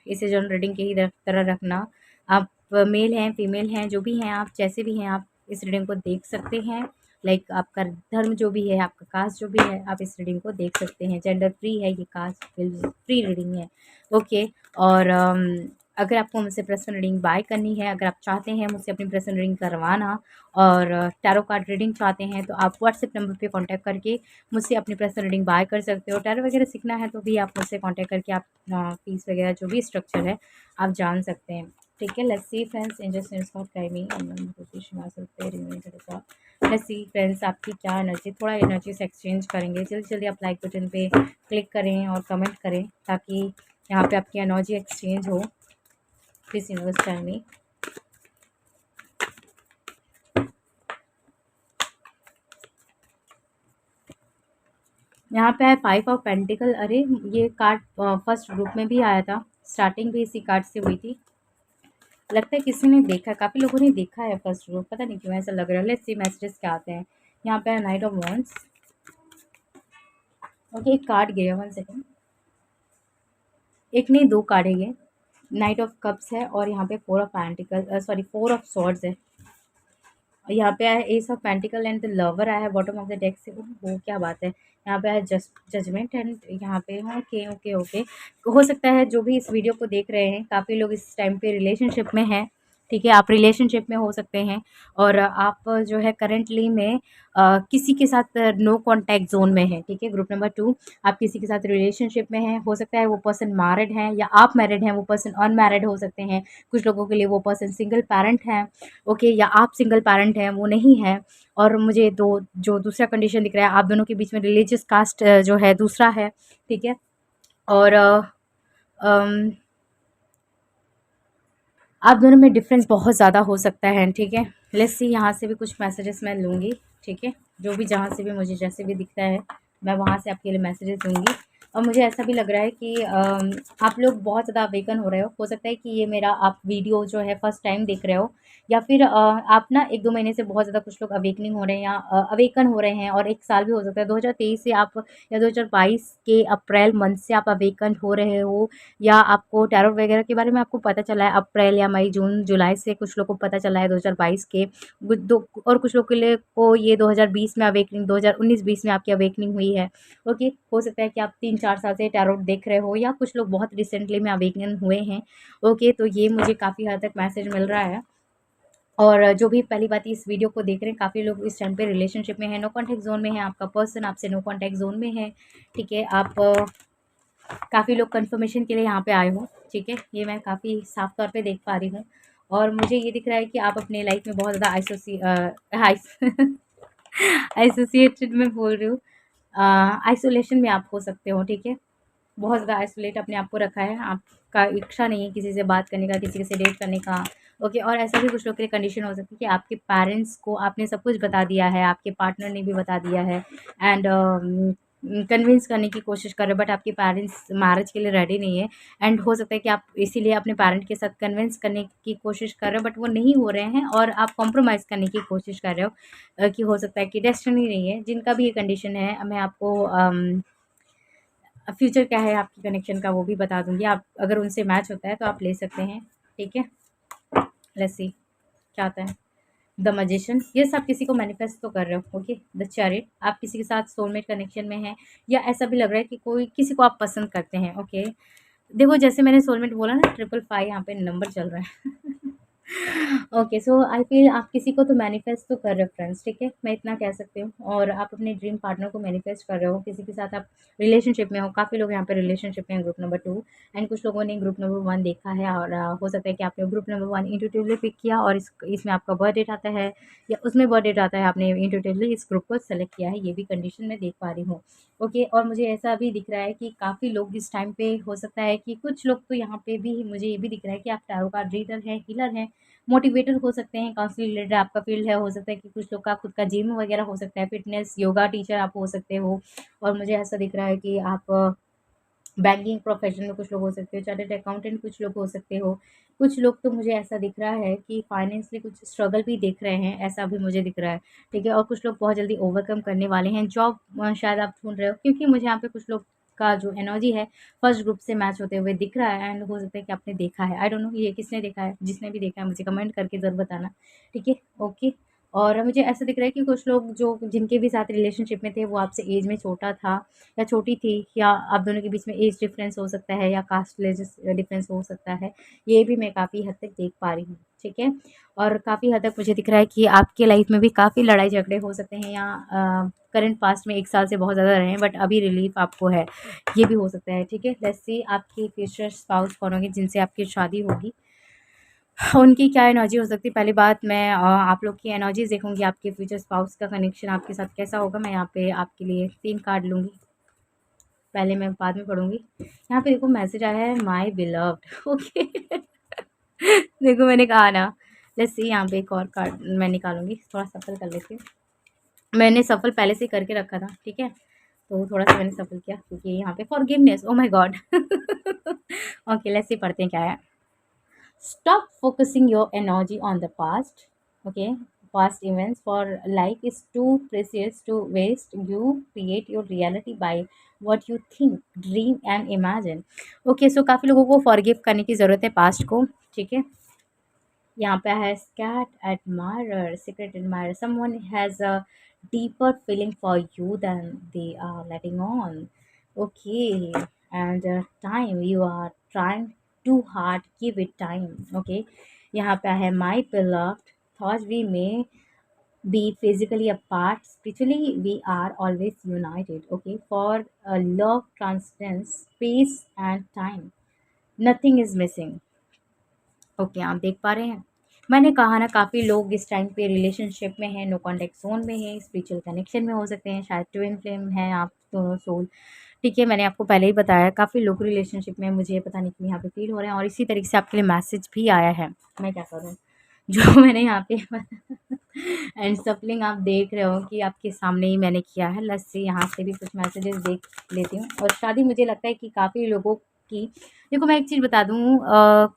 इसे जनरल रीडिंग के ही तरह रखना। आप मेल हैं, फीमेल हैं, जो भी हैं आप, जैसे भी हैं आप इस रीडिंग को देख सकते हैं। लाइक आपका धर्म जो भी है, आपका कास्ट जो भी है, आप इस रीडिंग को देख सकते हैं। जेंडर फ्री है, ये कास्ट फ्री रीडिंग है, ओके। और अगर आपको मुझसे पर्सनल रीडिंग बाय करनी है, अगर आप चाहते हैं मुझसे अपनी पर्सनल रीडिंग करवाना, और टैरो कार्ड रीडिंग चाहते हैं, तो आप व्हाट्सएप नंबर पे कांटेक्ट करके मुझसे अपनी पर्सनल रीडिंग बाय कर सकते हो। टैरो वगैरह सीखना है तो भी आप मुझसे कांटेक्ट करके आप फीस वगैरह जो भी स्ट्रक्चर है आप जान सकते हैं, ठीक है। Let's C friends, let's see friends, आपकी क्या एनर्जी, थोड़ा एनर्जी से एक्सचेंज करेंगे। जल्दी जल्दी आप लाइक बटन पे क्लिक करें और कमेंट करें, ताकि यहाँ पे आपकी एनर्जी एक्सचेंज हो। Please universe tell me. यहाँ पे है 5 ऑफ पेंटिकल। अरे ये कार्ड फर्स्ट ग्रुप में भी आया था, स्टार्टिंग भी इसी कार्ड से हुई थी। लगता है किसी ने देखा, काफ़ी लोगों ने देखा है फर्स्ट ग्रुप, पता नहीं क्यों ऐसा लग रहा है। लेट्स सी मैसेजेस क्या आते हैं। यहाँ पे नाइट ऑफ वॉन्ड्स, ओके। एक कार्ड गिरा, 1 सेकेंड। एक नहीं, 2 कार्ड है ये। नाइट ऑफ कप्स है, और यहाँ पे 4 of pentacle, sorry 4 of swords है। यहाँ पे आया S of pentacle and the lover आया है बॉटम ऑफ द डेक से। वो क्या बात है। यहाँ पे है जजमेंट, एंड यहाँ पे ओके ओके ओके। हो सकता है जो भी इस वीडियो को देख रहे हैं, काफ़ी लोग इस टाइम पे रिलेशनशिप में हैं, ठीक है। आप रिलेशनशिप में हो सकते हैं, और आप जो है करेंटली में किसी के साथ नो कॉन्टैक्ट जोन में है, ठीक है। ग्रुप नंबर 2, आप किसी के साथ रिलेशनशिप में हैं। हो सकता है वो पर्सन मैरिड है, या आप मैरिड हैं, वो पर्सन अनमैरिड हो सकते हैं। कुछ लोगों के लिए वो पर्सन सिंगल पेरेंट हैं, ओके। या आप सिंगल पेरेंट हैं, वो नहीं है। और मुझे जो दूसरा कंडीशन दिख रहा है, आप दोनों के बीच में रिलीजियस कास्ट जो है दूसरा है, ठीक है। और अम, आप दोनों में डिफरेंस बहुत ज़्यादा हो सकता है, ठीक है। लेट्स सी, यहाँ से भी कुछ मैसेजेस मैं लूँगी, ठीक है। जो भी जहाँ से भी मुझे जैसे भी दिखता है, मैं वहाँ से आपके लिए मैसेजेस दूँगी। और मुझे ऐसा भी लग रहा है कि आप लोग बहुत ज़्यादा अवेकन हो रहे हो सकता है कि ये मेरा आप वीडियो जो है फर्स्ट टाइम देख रहे हो, या फिर आप ना 1-2 महीने से बहुत ज़्यादा कुछ लोग अवेकनिंग हो रहे हैं, या अवेकन हो रहे हैं, और 1 साल भी हो सकता है। 2023 से आप, या 2022 के अप्रैल मंथ से आप अवेकन हो रहे हो, या आपको टैरो वगैरह के बारे में आपको पता चला है अप्रैल या मई जून जुलाई से। कुछ लोग को पता चला है 2022 के और कुछ लोग के लिए को ये 2020 में अवेकनिंग, 2019-20 में आपकी अवेकनिंग हुई है, ओके। हो सकता है कि आप 3-4 साल से टैरो देख रहे हो, या कुछ लोग बहुत रिसेंटली में अवेकनिंग हुए हैं, ओके। तो ये मुझे काफ़ी हद तक मैसेज मिल रहा है। और जो भी पहली बात इस वीडियो को देख रहे हैं, काफ़ी लोग इस टाइम पे रिलेशनशिप में है, नो कॉन्टैक्ट जोन में है, आपका पर्सन आपसे नो कॉन्टैक्ट जोन में है, ठीक है। आप काफ़ी लोग कंफर्मेशन के लिए यहाँ पे आए हो, ठीक है। ये मैं काफ़ी साफ तौर पे देख पा रही हूँ। और मुझे ये दिख रहा है कि आप अपने लाइफ में बहुत ज़्यादा आइसोसिएटेड में बोल रही हूँ, आइसोलेशन में आप हो सकते हो, ठीक है। बहुत ज़्यादा आइसोलेट अपने आप को रखा है, आपका इच्छा नहीं है किसी से बात करने का, किसी से डेट करने का। ओके, और ऐसा भी कुछ लोग के लिए कंडीशन हो सकती है कि आपके पेरेंट्स को आपने सब कुछ बता दिया है, आपके पार्टनर ने भी बता दिया है, एंड कन्विंस करने की कोशिश कर रहे हो, बट आपके पेरेंट्स मैरिज के लिए रेडी नहीं है। एंड हो सकता है कि आप इसीलिए अपने पेरेंट के साथ कन्विंस करने की कोशिश कर रहे हो, बट वो नहीं हो रहे हैं, और आप कॉम्प्रोमाइज़ करने की कोशिश कर रहे हो, कि हो सकता है कि डेस्टिनी नहीं है। जिनका भी ये कंडीशन है, मैं आपको फ्यूचर क्या है आपकी कनेक्शन का वो भी बता दूँगी। आप अगर उनसे मैच होता है तो आप ले सकते हैं, ठीक है। लेट्स सी क्या आता है। द मैजिशियन, यस आप किसी को मैनिफेस्ट तो कर रहे हो, ओके। द चैरिट, आप किसी के साथ सोलमेट कनेक्शन में हैं, या ऐसा भी लग रहा है कि कोई किसी को आप पसंद करते हैं, ओके। देखो जैसे मैंने सोलमेट बोला ना, 555 यहाँ पे नंबर चल रहा है। ओके, सो आई फ़ील आप किसी को तो मैनिफेस्ट तो कर रहे हो फ्रेंड्स, ठीक है, मैं इतना कह सकती हूँ। और आप अपने ड्रीम पार्टनर को मैनिफेस्ट कर रहे हो, किसी के साथ आप रिलेशनशिप में हो। काफ़ी लोग यहाँ पे रिलेशनशिप में हैं, ग्रुप नंबर 2, एंड कुछ लोगों ने ग्रुप नंबर 1 देखा है, और हो सकता है कि आपने ग्रुप नंबर 1 इंट्यूटिवली पिक किया, और इसमें आपका बर्थ डेट आता है, या उसमें बर्थ डेट आता है, आपने इंट्यूटिवली इस ग्रुप को सेलेक्ट किया है, ये भी कंडीशन मैं देख पा रही हूँ। ओके, और मुझे ऐसा भी दिख रहा है कि काफ़ी लोग इस टाइम पे, हो सकता है कि कुछ लोग तो यहाँ पे भी, मुझे ये भी दिख रहा है कि आप टैरो कार्ड रीडर हैं, हीलर हैं, मोटिवेटर हो सकते हैं, काउंसलिंग रिलेटेड आपका फील्ड है। हो सकता है कि कुछ लोग का खुद का जिम वगैरह हो सकता है, फिटनेस योगा टीचर आप हो सकते हो। और मुझे ऐसा दिख रहा है कि आप बैंकिंग प्रोफेशन में कुछ लोग हो सकते हो, चार्टर्ड अकाउंटेंट कुछ लोग हो सकते हो। कुछ लोग तो मुझे ऐसा दिख रहा है कि फाइनेंशियली कुछ स्ट्रगल भी देख रहे हैं, ऐसा भी मुझे दिख रहा है, ठीक है। और कुछ लोग बहुत जल्दी ओवरकम करने वाले हैं। जॉब शायद आप ढूंढ रहे हो, क्योंकि मुझे यहाँ पे कुछ लोग का जो एनर्जी है फर्स्ट ग्रुप से मैच होते हुए दिख रहा है, एंड हो सकता है कि आपने देखा है। आई डोंट नो ये किसने देखा है, जिसने भी देखा है मुझे कमेंट करके ज़रूर बताना, ठीक है। ओके, और मुझे ऐसा दिख रहा है कि कुछ लोग जो जिनके भी साथ रिलेशनशिप में थे, वो आपसे एज में छोटा था या छोटी थी, या आप दोनों के बीच में एज डिफरेंस हो सकता है, या कास्ट डिफरेंस हो सकता है। ये भी मैं काफ़ी हद तक देख पा रही हूँ, ठीक है। और काफ़ी हद तक मुझे दिख रहा है कि आपके लाइफ में भी काफ़ी लड़ाई झगड़े हो सकते हैं, या करंट पास्ट में 1 साल से बहुत ज़्यादा रहे हैं, बट अभी रिलीफ आपको है, ये भी हो सकता है, ठीक है। लेट्स सी आपके फ्यूचर स्पाउस कौन होंगे जिनसे आपकी शादी होगी, उनकी क्या एनर्जी हो सकती है। पहली बात, मैं आप लोग की एनर्जीज़ देखूँगी, आपके फ्यूचर स्पाउस का कनेक्शन आपके साथ कैसा होगा। मैं यहाँ पे आपके लिए 3 कार्ड लूँगी, पहले मैं बाद में पढ़ूँगी। यहाँ पे देखो मैसेज आया है, माय बिलव्ड, ओके। देखो मैंने कहा ना। लेट्स सी यहाँ पे एक और कार्ड मैं निकालूँगी, थोड़ा सफल कर लेती हूँ। मैंने सफल पहले से करके रखा था, ठीक है, तो थोड़ा-सा मैंने सफल किया, क्योंकि यहाँ पे forgiveness, oh my God. Okay, let's see पढ़ते हैं क्या है। Stop focusing your energy on the past. Okay, past events, for life is too precious to waste. You create your reality by what you think, dream and imagine. Okay, so काफ़ी लोगों को forgive करने की ज़रूरत है past को, ठीक है। यहाँ पे है scat admirer, secret admirer. Someone has a deeper feeling for you than they are letting on. Okay, and time, you are trying too hard. Give it time. Okay, यहाँ पे है my beloved. Thoughts we may be physically apart, spiritually we are always united. Okay, for love transcends space and time. Nothing is missing. Okay, आप देख पा रहे हैं। मैंने कहा ना, काफ़ी लोग इस टाइम पे रिलेशनशिप में हैं, नो कॉन्टैक्ट ज़ोन में हैं, स्पिरिचुअल कनेक्शन में हो सकते हैं, शायद ट्विन फ्लेम हैं आप दोनों सोल, ठीक है। मैंने आपको पहले ही बताया, काफ़ी लोग रिलेशनशिप में, मुझे पता नहीं क्यों यहाँ पे फ़ील हो रहे हैं, और इसी तरीके से आपके लिए मैसेज भी आया है। मैं क्या करूँ, जो मैंने यहाँ पे एंड सपलिंग आप देख रहे हो कि आपके सामने ही मैंने किया है। लेट्स सी यहाँ से भी कुछ मैसेजेस देख लेती हूँ। और शादी, मुझे लगता है कि काफ़ी लोगों की, देखो मैं एक चीज़ बता दूँ,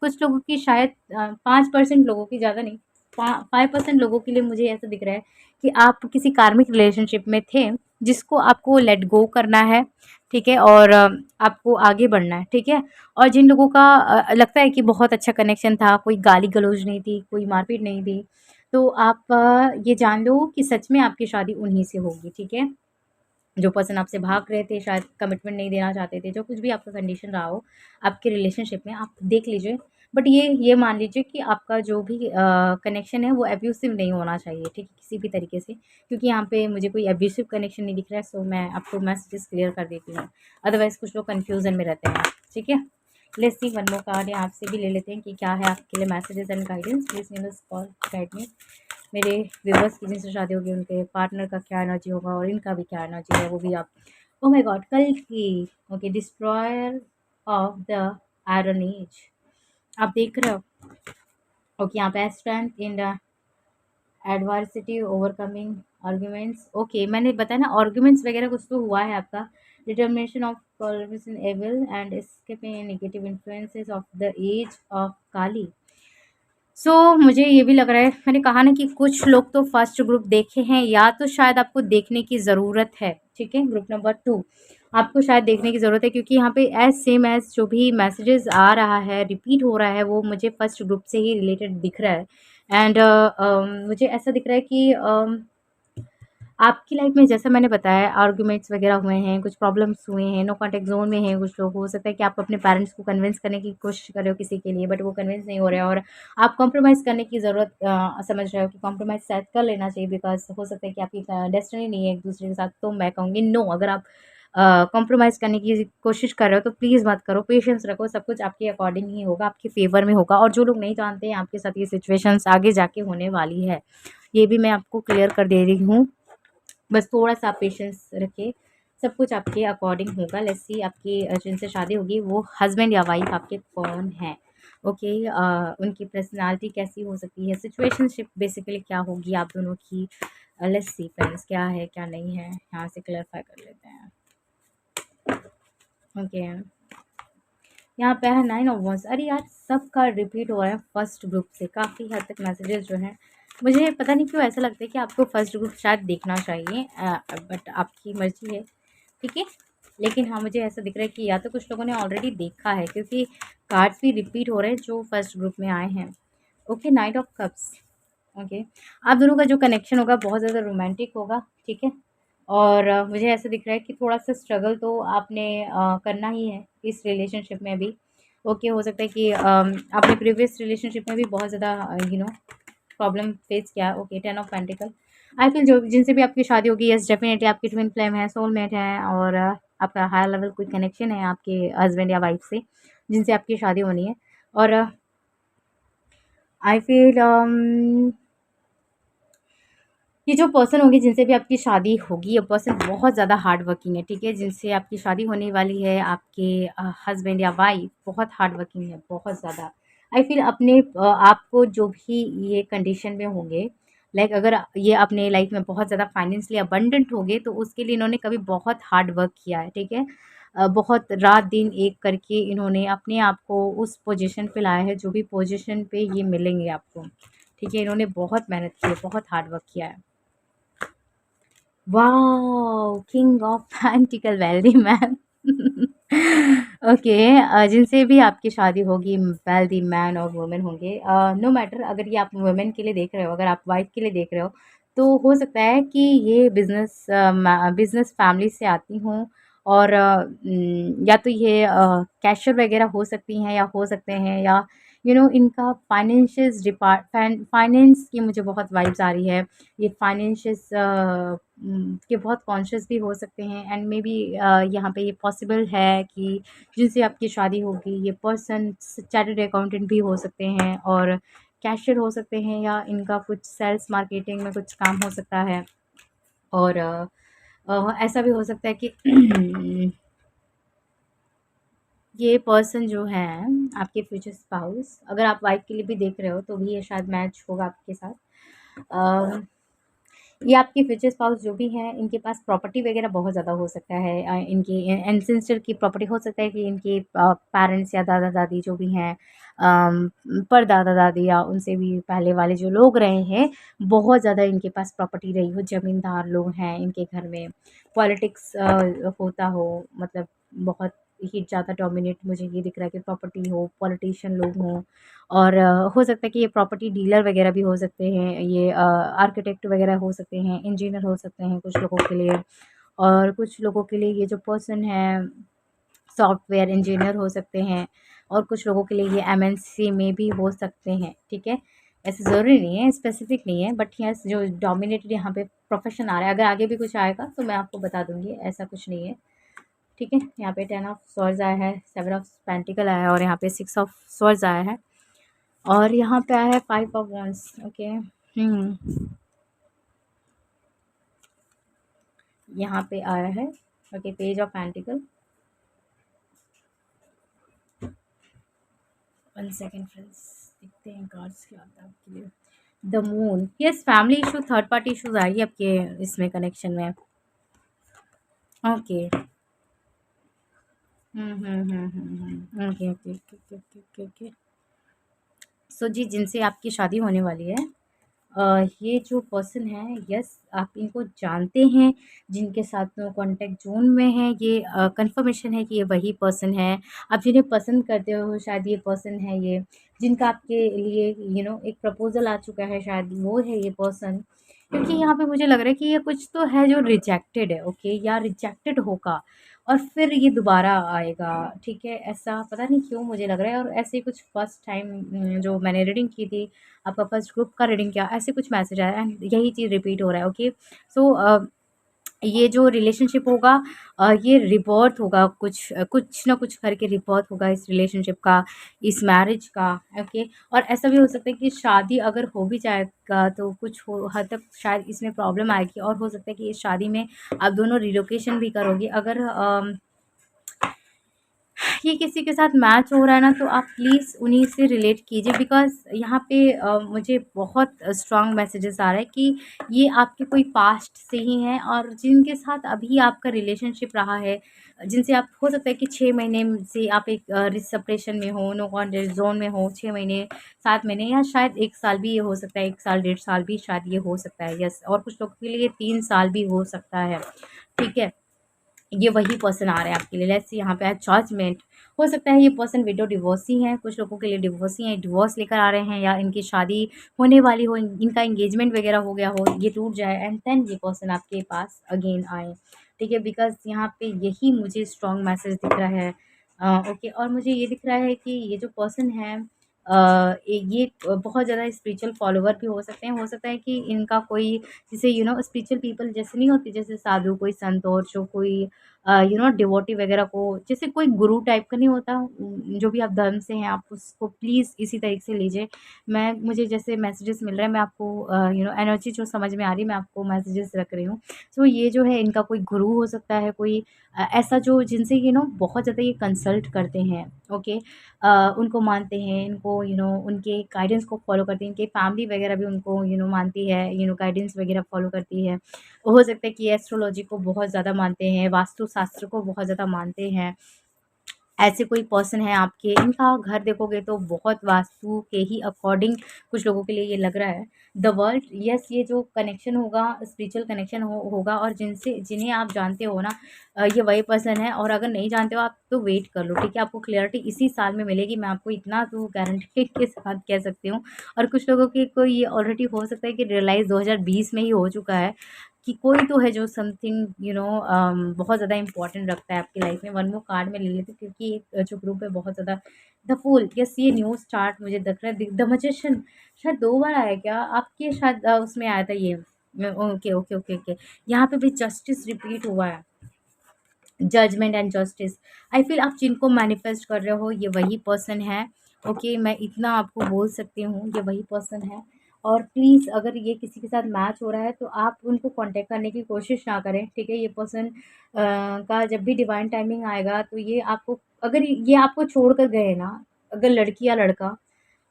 कुछ लोगों की शायद 5% लोगों की, ज़्यादा नहीं, 5% लोगों के लिए मुझे ऐसा दिख रहा है कि आप किसी कार्मिक रिलेशनशिप में थे, जिसको आपको लेट गो करना है, ठीक है, और आपको आगे बढ़ना है, ठीक है। और जिन लोगों का लगता है कि बहुत अच्छा कनेक्शन था, कोई गाली गलौज नहीं थी, कोई मारपीट नहीं थी, तो आप ये जान लो कि सच में आपकी शादी उन्हीं से होगी, ठीक है। जो पर्सन आपसे भाग रहे थे, शायद कमिटमेंट नहीं देना चाहते थे, जो कुछ भी आपका कंडीशन रहा हो आपके रिलेशनशिप में, आप देख लीजिए। बट ये मान लीजिए कि आपका जो भी कनेक्शन है वो एब्यूसिव नहीं होना चाहिए, ठीक है, किसी भी तरीके से, क्योंकि यहाँ पे मुझे कोई एब्यूसिव कनेक्शन नहीं दिख रहा है। सो मैं आपको मैसेजेस क्लियर कर देती हूँ, अदरवाइज़ कुछ लोग कन्फ्यूज़न में रहते हैं, ठीक है। Let's C one more card, आपसे भी ले लेते हैं कि क्या है आपके लिए messages and guidance. Please universe call guide me. मेरे व्यूवर्स की जिनसे शादी होगी उनके पार्टनर का क्या एनर्जी होगा और इनका भी क्या एनर्जी है वो भी आप। ओह माय गॉड, कल की। Okay, destroyer of the iron age, आप देख रहे हो। ओके, यहाँ पे strength in the adversity, overcoming arguments. Okay, मैंने बताया ना आर्ग्यूमेंट्स वगैरह कुछ तो हुआ है आपका। Determination of in evil and escaping negative influences of the age of Kali. मुझे ये भी लग रहा है, मैंने कहा ना कि कुछ लोग तो फर्स्ट ग्रुप देखे हैं या तो शायद आपको देखने की ज़रूरत है। ठीक है, ग्रुप नंबर 2 आपको शायद देखने की ज़रूरत है, क्योंकि यहाँ पे एज सेम एज जो भी मैसेजेस आ रहा है, रिपीट हो रहा है, वो मुझे फर्स्ट ग्रुप से ही रिलेटेड दिख रहा है। एंड मुझे ऐसा दिख रहा है कि आपकी लाइफ में जैसा मैंने बताया आर्ग्यूमेंट्स वगैरह हुए हैं, कुछ प्रॉब्लम्स हुए हैं, नो कॉन्टैक्ट ज़ोन में हैं कुछ लोग। हो सकता है कि आप अपने पेरेंट्स को कन्विंस करने की कोशिश कर रहे हो किसी के लिए, बट वो कन्विंस नहीं हो रहे हैं और आप कॉम्प्रोमाइज़ करने की ज़रूरत समझ रहे हो कि कॉम्प्रोमाइज़ शायद कर लेना चाहिए, बिकॉज़ हो सकता है कि आपकी डेस्टिनी नहीं है एक-दूसरे के साथ। तो मैं कहूँगी नो, अगर आप कॉम्प्रोमाइज़ करने की कोशिश कर रहे हो तो प्लीज़ मत करो, पेशेंस रखो, सब कुछ आपके अकॉर्डिंग ही होगा, आपके फ़ेवर में होगा। और जो लोग नहीं जानते हैं आपके साथ ये सिचुएशंस आगे जाके होने वाली है, ये भी मैं आपको क्लियर कर दे रही हूँ। बस थोड़ा-सा आप पेशेंस रखिए, सब कुछ आपके अकॉर्डिंग होगा। लेट्स सी आपकी जिनसे शादी होगी वो हस्बैंड या वाइफ़ आपके कौन हैं? ओके, उनकी पर्सनैलिटी कैसी हो सकती है? सिचुएशनशिप बेसिकली क्या होगी आप दोनों की? लेट्स सी फ्रेंड्स, क्या है, क्या नहीं है? यहाँ से क्लैरिफ़ाई कर लेते हैं। ओके, यहाँ पे है 9 ऑफ वंस। अरे यार, सबका रिपीट हो रहा है फर्स्ट ग्रुप से, काफ़ी हद तक मैसेजेस जो हैं, मुझे पता नहीं क्यों ऐसा लगता है कि आपको फर्स्ट ग्रुप शायद देखना चाहिए, बट आपकी मर्ज़ी है, ठीक है। लेकिन हाँ, मुझे ऐसा दिख रहा है कि या तो कुछ लोगों ने ऑलरेडी देखा है, क्योंकि कार्ड्स भी रिपीट हो रहे हैं जो फर्स्ट ग्रुप में आए हैं। Okay, night of cups. Okay, आप दोनों का जो कनेक्शन होगा बहुत ज़्यादा रोमांटिक होगा, ठीक है। और मुझे ऐसा दिख रहा है कि थोड़ा-सा स्ट्रगल तो आपने करना ही है इस रिलेशनशिप में भी। ओके, हो सकता है कि आपने प्रीवियस रिलेशनशिप में भी बहुत ज़्यादा प्रॉब्लम फेस किया। Okay, 10 of pentacle. I feel जो जिनसे भी आपकी शादी होगी, येस डेफ़िनिटली आपकी ट्विन फ्लेम है, सोलमेट है, और आपका हायर लेवल कोई कनेक्शन है आपके हस्बैंड या वाइफ़ से, जिनसे आपकी शादी होनी है। और आई फ़ील ये जो पर्सन होंगे जिनसे भी आपकी शादी होगी, ये पर्सन बहुत ज़्यादा हार्ड वर्किंग है, ठीक है? जिनसे आपकी शादी होने वाली है, आपके हस्बैंड या वाइफ़ बहुत हार्ड वर्किंग है, बहुत ज़्यादा। आई फ़ील अपने आपको जो भी ये कंडीशन में होंगे, लाइक अगर ये अपने लाइफ़ में बहुत ज़्यादा फाइनेंशियली अबंडेंट होंगे, तो उसके लिए इन्होंने कभी बहुत हार्ड वर्क किया है, ठीक है? बहुत रात-दिन एक करके इन्होंने अपने आप को उस पोज़ीशन पे लाया है, जो भी पोज़ीशन पे ये मिलेंगे आपको, ठीक है? इन्होंने बहुत मेहनत की है, बहुत हार्ड वर्क किया है। Wow! King of pentacle, wealthy man. Okay, जिनसे भी आपकी शादी होगी वेल्दी मैन और वुमेन होंगे। नो मैटर अगर ये आप वुमेन के लिए देख रहे हो, अगर आप वाइफ़ के लिए देख रहे हो, तो हो सकता है कि ये बिज़नेस फैमिली से आती हों, और या तो ये कैशियर वगैरह हो सकती हैं, या हो सकते हैं, या इनका फाइनेंस की मुझे बहुत वाइब्स आ रही है। ये फाइनेंशियस के बहुत कॉन्शियस भी हो सकते हैं, एंड मे बी यहाँ पे ये पॉसिबल है कि जिनसे आपकी शादी होगी ये पर्सन चार्टर्ड अकाउंटेंट भी हो सकते हैं, और कैशियर हो सकते हैं, या इनका कुछ सेल्स मार्केटिंग में कुछ काम हो सकता है। और ऐसा भी हो सकता है कि ये पर्सन जो है आपके फ्यूचर स्पाउस, अगर आप वाइफ के लिए भी देख रहे हो तो भी ये शायद मैच होगा आपके साथ। अ, ये आपके फ्यूचर स्पाउस जो भी हैं, इनके पास प्रॉपर्टी वगैरह बहुत ज़्यादा हो सकता है। इनकी एंसेस्टर की प्रॉपर्टी हो सकता है कि इनके पेरेंट्स या दादा-दादी जो भी हैं, परदादा-दादी या उनसे भी पहले वाले जो लोग रहे हैं, बहुत ज़्यादा इनके पास प्रॉपर्टी रही हो, ज़मींदार लोग हैं इनके घर में। पॉलिटिक्स होता हो, मतलब बहुत ही ज़्यादा डोमिनेट मुझे ये दिख रहा है कि प्रॉपर्टी हो, पॉलिटिशियन लोग हों, और हो सकता है कि ये प्रॉपर्टी डीलर वगैरह भी हो सकते हैं, ये आर्किटेक्ट वगैरह हो सकते हैं, इंजीनियर हो सकते हैं कुछ लोगों के लिए, और कुछ लोगों के लिए ये जो पर्सन है सॉफ्टवेयर इंजीनियर हो सकते हैं, और कुछ लोगों के लिए ये एमएनसी में भी हो सकते हैं, ठीक है? ऐसे ज़रूरी नहीं है, स्पेसिफिक नहीं है, बट यस जो डोमिनेटेड यहाँ पे प्रोफेशन आ रहा है, अगर आगे भी कुछ आएगा तो मैं आपको बता दूँगी, ऐसा कुछ नहीं है, ठीक है? यहाँ पे 10 ऑफ स्वॉर्ड्स आया है, 7 ऑफ पेंटिकल आया है, और यहाँ पे 6 ऑफ स्वॉर्ड्स आया है, और यहाँ पे आया है 5 ऑफ वंस। ओके, हुँ, यहाँ पे आया है। Okay, page of pentacle. 1 second friends, देखते हैं कार्ड्स क्या आता है आपके लिए। The moon, yes family issue, third party issues आ रही है आपके इसमें कनेक्शन में। Okay. Okay, okay, okay, okay, okay, okay. So जी, जिनसे आपकी शादी होने वाली है, ये जो पर्सन है, यस आप इनको जानते हैं, जिनके साथ में कॉन्टैक्ट ज़ोन में है, ये कन्फर्मेशन है कि ये वही पर्सन है। आप जिन्हें पसंद करते हो शायद ये पर्सन है ये, जिनका आपके लिए एक प्रपोज़ल आ चुका है, शायद वो है ये पर्सन। क्योंकि यहाँ पे मुझे लग रहा है कि ये कुछ तो है जो रिजेक्टेड है, ओके, या रिजेक्टेड होगा और फिर ये दोबारा आएगा, ठीक है? ऐसा पता नहीं क्यों मुझे लग रहा है, और ऐसे ही कुछ फर्स्ट टाइम जो मैंने रीडिंग की थी, आपका फर्स्ट ग्रुप का रीडिंग किया, ऐसे कुछ मैसेज आया एंड यही चीज़ रिपीट हो रहा है, ओके। सो ये जो रिलेशनशिप होगा, ये रिबर्थ होगा, कुछ ना कुछ करके रिबर्थ होगा इस रिलेशनशिप का, इस मैरिज का, ओके। और ऐसा भी हो सकता है कि शादी अगर हो भी जाएगा तो कुछ हो हद तक शायद इसमें प्रॉब्लम आएगी, और हो सकता है कि इस शादी में आप दोनों रिलोकेशन भी करोगे। अगर ये किसी के साथ मैच हो रहा है ना, तो आप प्लीज़ उन्हीं से रिलेट कीजिए, बिकॉज़ यहाँ पे मुझे बहुत स्ट्रॉन्ग मैसेजेस आ रहा है कि ये आपके कोई पास्ट से ही हैं, और जिनके साथ अभी आपका रिलेशनशिप रहा है, जिनसे आप हो सकता है कि 6 महीने से आप एक सेपरेशन में हो, नो कॉन्टैक्ट ज़ोन में हो, 6 महीने, 7 महीने, या शायद 1 साल भी ये हो सकता है, 1 साल, 1.5 साल भी शायद ये हो सकता है, यस। और कुछ लोगों के लिए 3 साल भी हो सकता है, ठीक है? ये वही पर्सन आ रहा है आपके लिए। लेट्स सी, यहाँ पे है जजमेंट। हो सकता है ये पर्सन विडो डिवोर्सी हैं, कुछ लोगों के लिए डिवोर्सी हैं, डिवोर्स लेकर आ रहे हैं, या इनकी शादी होने वाली हो, इनका एंगेजमेंट वगैरह हो गया हो, ये टूट जाए एंड देन ये पर्सन आपके पास अगेन आए, ठीक है? बिकॉज़ यहाँ पे यही मुझे स्ट्रॉन्ग मैसेज दिख रहा है। ओके, और मुझे ये दिख रहा है कि ये जो पर्सन है, ये बहुत ज़्यादा स्पिरिचुअल फॉलोवर भी हो सकते हैं। हो सकता है कि इनका कोई, जैसे स्पिरिचुअल पीपल जैसे नहीं होते, जैसे साधु, कोई संत, और जो कोई डिवोटी वगैरह को, जैसे कोई गुरु टाइप का नहीं होता, जो भी आप धर्म से हैं आप उसको प्लीज़ इसी तरीके से लीजिए। मुझे जैसे मैसेजेस मिल रहे हैं, मैं आपको एनर्जी जो समझ में आ रही है, मैं आपको मैसेजेस रख रही हूँ। सो ये जो है, इनका कोई गुरु हो सकता है, कोई ऐसा जो जिनसे बहुत ज़्यादा ये कंसल्ट करते हैं, ओके। उनको मानते हैं, इनको उनके गाइडेंस को फॉलो करते हैं, इनकी फैमिली वगैरह भी उनको मानती है, गाइडेंस वगैरह फॉलो करती है। हो सकता है कि एस्ट्रोलॉजी को बहुत ज़्यादा मानते हैं, वास्तु शास्त्र को बहुत ज़्यादा मानते हैं। ऐसे कोई पर्सन है आपके, इनका घर देखोगे तो बहुत वास्तु के ही अकॉर्डिंग कुछ लोगों के लिए ये लग रहा है। द वर्ल्ड, यस, ये जो कनेक्शन होगा, स्पिरिचुअल कनेक्शन होगा, और जिन्हें आप जानते हो ना, ये वही पर्सन है। और अगर नहीं जानते हो आप तो वेट कर लो, ठीक है? आपको क्लियरिटी इसी साल में मिलेगी, मैं आपको इतना तो गारंटी के साथ कह सकती हूँ। और कुछ लोगों की को ये ऑलरेडी हो सकता है कि रियलाइज़ 2020 में ही हो चुका है कि कोई तो है जो समथिंग बहुत ज़्यादा इम्पोर्टेंट रखता है आपकी लाइफ में। वन मोर कार्ड में ले लेती हूँ, क्योंकि एक जो ग्रुप है बहुत ज़्यादा। द फूल, यस, ये न्यू स्टार्ट मुझे दिख रहा है। द मैजिशियन शायद 2 बार आया क्या आपके, शायद उसमें आया था ये। Okay, okay, okay, okay. यहाँ पे भी जस्टिस रिपीट हुआ है, judgement and justice. I feel आप जिनको मैनिफेस्ट कर रहे हो, ये वही पर्सन है, ओके। मैं इतना आपको बोल सकती हूँ, ये वही पर्सन है। और प्लीज़, अगर ये किसी के साथ मैच हो रहा है तो आप उनको कांटेक्ट करने की कोशिश ना करें, ठीक है? ये पर्सन का जब भी डिवाइन टाइमिंग आएगा तो ये आपको, अगर ये आपको छोड़ कर गए ना, अगर लड़की या लड़का,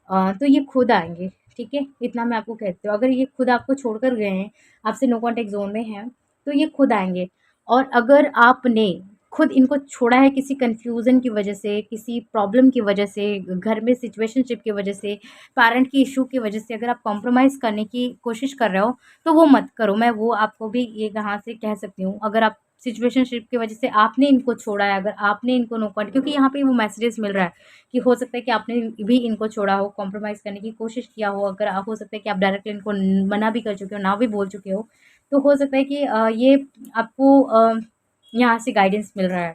तो ये खुद आएँगे, ठीक है? इतना मैं आपको कहती हूँ। अगर ये खुद आपको छोड़कर गए हैं, आपसे नो कॉन्टैक्ट ज़ोन में हैं, तो ये खुद आएँगे। और अगर आपने खुद इनको छोड़ा है किसी कन्फ्यूज़न की वजह से, किसी प्रॉब्लम की वजह से, घर में सिचुएशनशिप की वजह से, पेरेंट की इश्यू की वजह से, अगर आप कॉम्प्रोमाइज़ करने की कोशिश कर रहे हो, तो वो मत करो। मैं वो आपको भी ये यहाँ से कह सकती हूँ। अगर आप सिचुएशनशिप की वजह से आपने इनको छोड़ा है, अगर आपने इनको नो कॉन्टैक्ट, क्योंकि यहाँ पे वो मैसेजेस मिल रहा है कि हो सकता है कि आपने भी इनको छोड़ा हो, कॉम्प्रोमाइज़ करने की कोशिश किया हो, अगर हो सकता है कि आप डायरेक्टली इनको मना भी कर चुके हो, ना भी बोल चुके हो, तो हो सकता है कि ये आपको यहाँ से गाइडेंस मिल रहा है,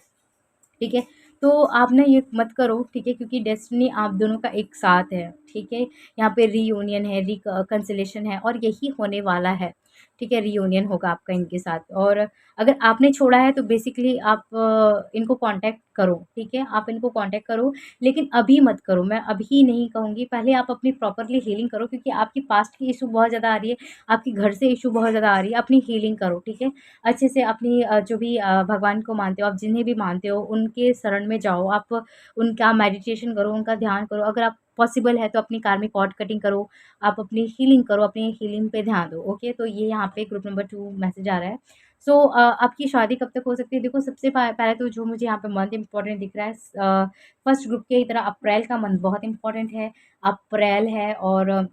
ठीक है? तो आप ना ये मत करो, ठीक है? क्योंकि डेस्टिनी आप दोनों का एक साथ है, ठीक है? यहाँ पे रीयूनियन है, रिकन्सिलेशन है, और यही होने वाला है। ठीक है, रियूनियन होगा आपका इनके साथ। और अगर आपने छोड़ा है तो बेसिकली आप इनको कांटेक्ट करो, ठीक है? आप इनको कांटेक्ट करो, लेकिन अभी मत करो, मैं अभी नहीं कहूँगी, पहले आप अपनी प्रॉपर्ली हीलिंग करो, क्योंकि आपकी पास्ट की इश्यू बहुत ज़्यादा आ रही है, आपके घर से इश्यू बहुत ज़्यादा आ रही है, अपनी हीलिंग करो, ठीक है? अच्छे से अपनी जो भी भगवान को मानते हो, आप जिन्हें भी मानते हो, उनके शरण में जाओ, आप उनका मेडिटेशन करो, उनका ध्यान करो। अगर आप पॉसिबल है तो अपनी कार्मिक कॉर्ड कटिंग करो, आप अपनी हीलिंग करो, अपनी हीलिंग पे ध्यान दो, ओके? तो ये यहाँ पे ग्रुप नंबर 2 मैसेज आ रहा है। सो आपकी शादी कब तक हो सकती है? देखो, सबसे पहले तो जो मुझे यहाँ पे मंथ इम्पोर्टेंट दिख रहा है, फर्स्ट ग्रुप की तरह अप्रैल का मंथ बहुत इम्पोर्टेंट है। अप्रैल है और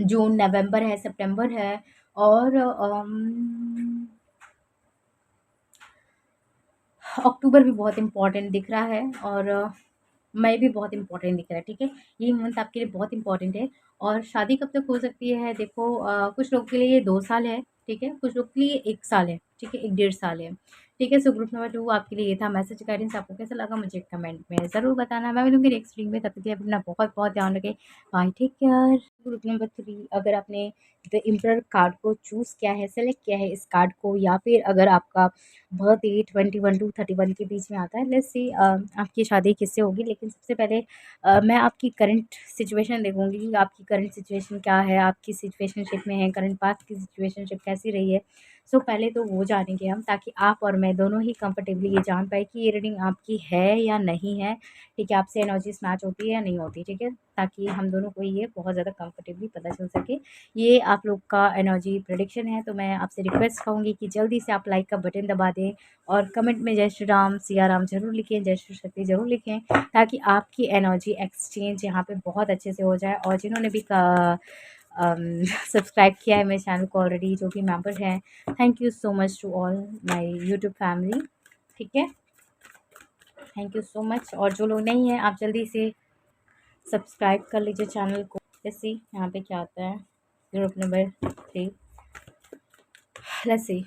जून, नवंबर है, सितंबर है और अक्टूबर भी बहुत इम्पोर्टेंट दिख रहा है और मई भी बहुत इम्पोर्टेंट दिख रहा है, ठीक है? ये मंथ आपके लिए बहुत इम्पोर्टेंट है। और शादी कब तक हो सकती है? देखो, कुछ लोग के लिए ये 2 साल है, ठीक है? कुछ लोग के लिए 1 साल है, ठीक है? 1 डेढ़ साल है, ठीक है? सो ग्रुप नंबर 2 आपके लिए ये था मैसेज गाइडेंस। आपको कैसा लगा मुझे कमेंट में ज़रूर बताना। मैं मिलूँगी नेक्स्ट रीडिंग में, तब तक के लिए अपना बहुत-बहुत ध्यान रखें। Bye, take care. Group number 3, अगर आपने द एम्परर कार्ड को चूज़ किया है, सेलेक्ट किया है इस कार्ड को, या फिर अगर आपका बर्थ डेट 21 टू 31 के बीच में आता है, लेट्स सी आपकी शादी किससे होगी। लेकिन सबसे पहले मैं आपकी करंट सिचुएशन देखूँगी कि आपकी करंट सिचुएशन क्या है, आपकी सिचुएशनशिप में है, करंट पास्ट की सिचुएशनशिप कैसी रही है। सो पहले तो वो जानेंगे हम, ताकि आप और मैं दोनों ही कंफर्टेबली ये जान पाए कि ये रीडिंग आपकी है या नहीं है, ठीक है? आपसे एनर्जीज मैच होती है या नहीं होती, ठीक है? ताकि हम दोनों को ये बहुत ज़्यादा कंफर्टेबली पता चल सके। ये आप लोग का एनर्जी प्रेडिक्शन है, तो मैं आपसे रिक्वेस्ट कहूँगी कि जल्दी से आप लाइक का बटन दबा दें और कमेंट में जय श्री राम, सिया राम ज़रूर लिखें, जय श्री शक्ति ज़रूर लिखें, ताकि आपकी एनर्जी एक्सचेंज यहाँ पे बहुत अच्छे से हो जाए। और जिन्होंने भी सब्सक्राइब किया है मेरे चैनल को ऑलरेडी, जो भी मेंबर हैं, thank you so much to all my YouTube family, ठीक है? Thank you so much. और जो लोग नहीं हैं, आप जल्दी से सब्सक्राइब कर लीजिए चैनल को। जैसे यहाँ पे क्या आता है ग्रुप नंबर 3, लेट्स सी।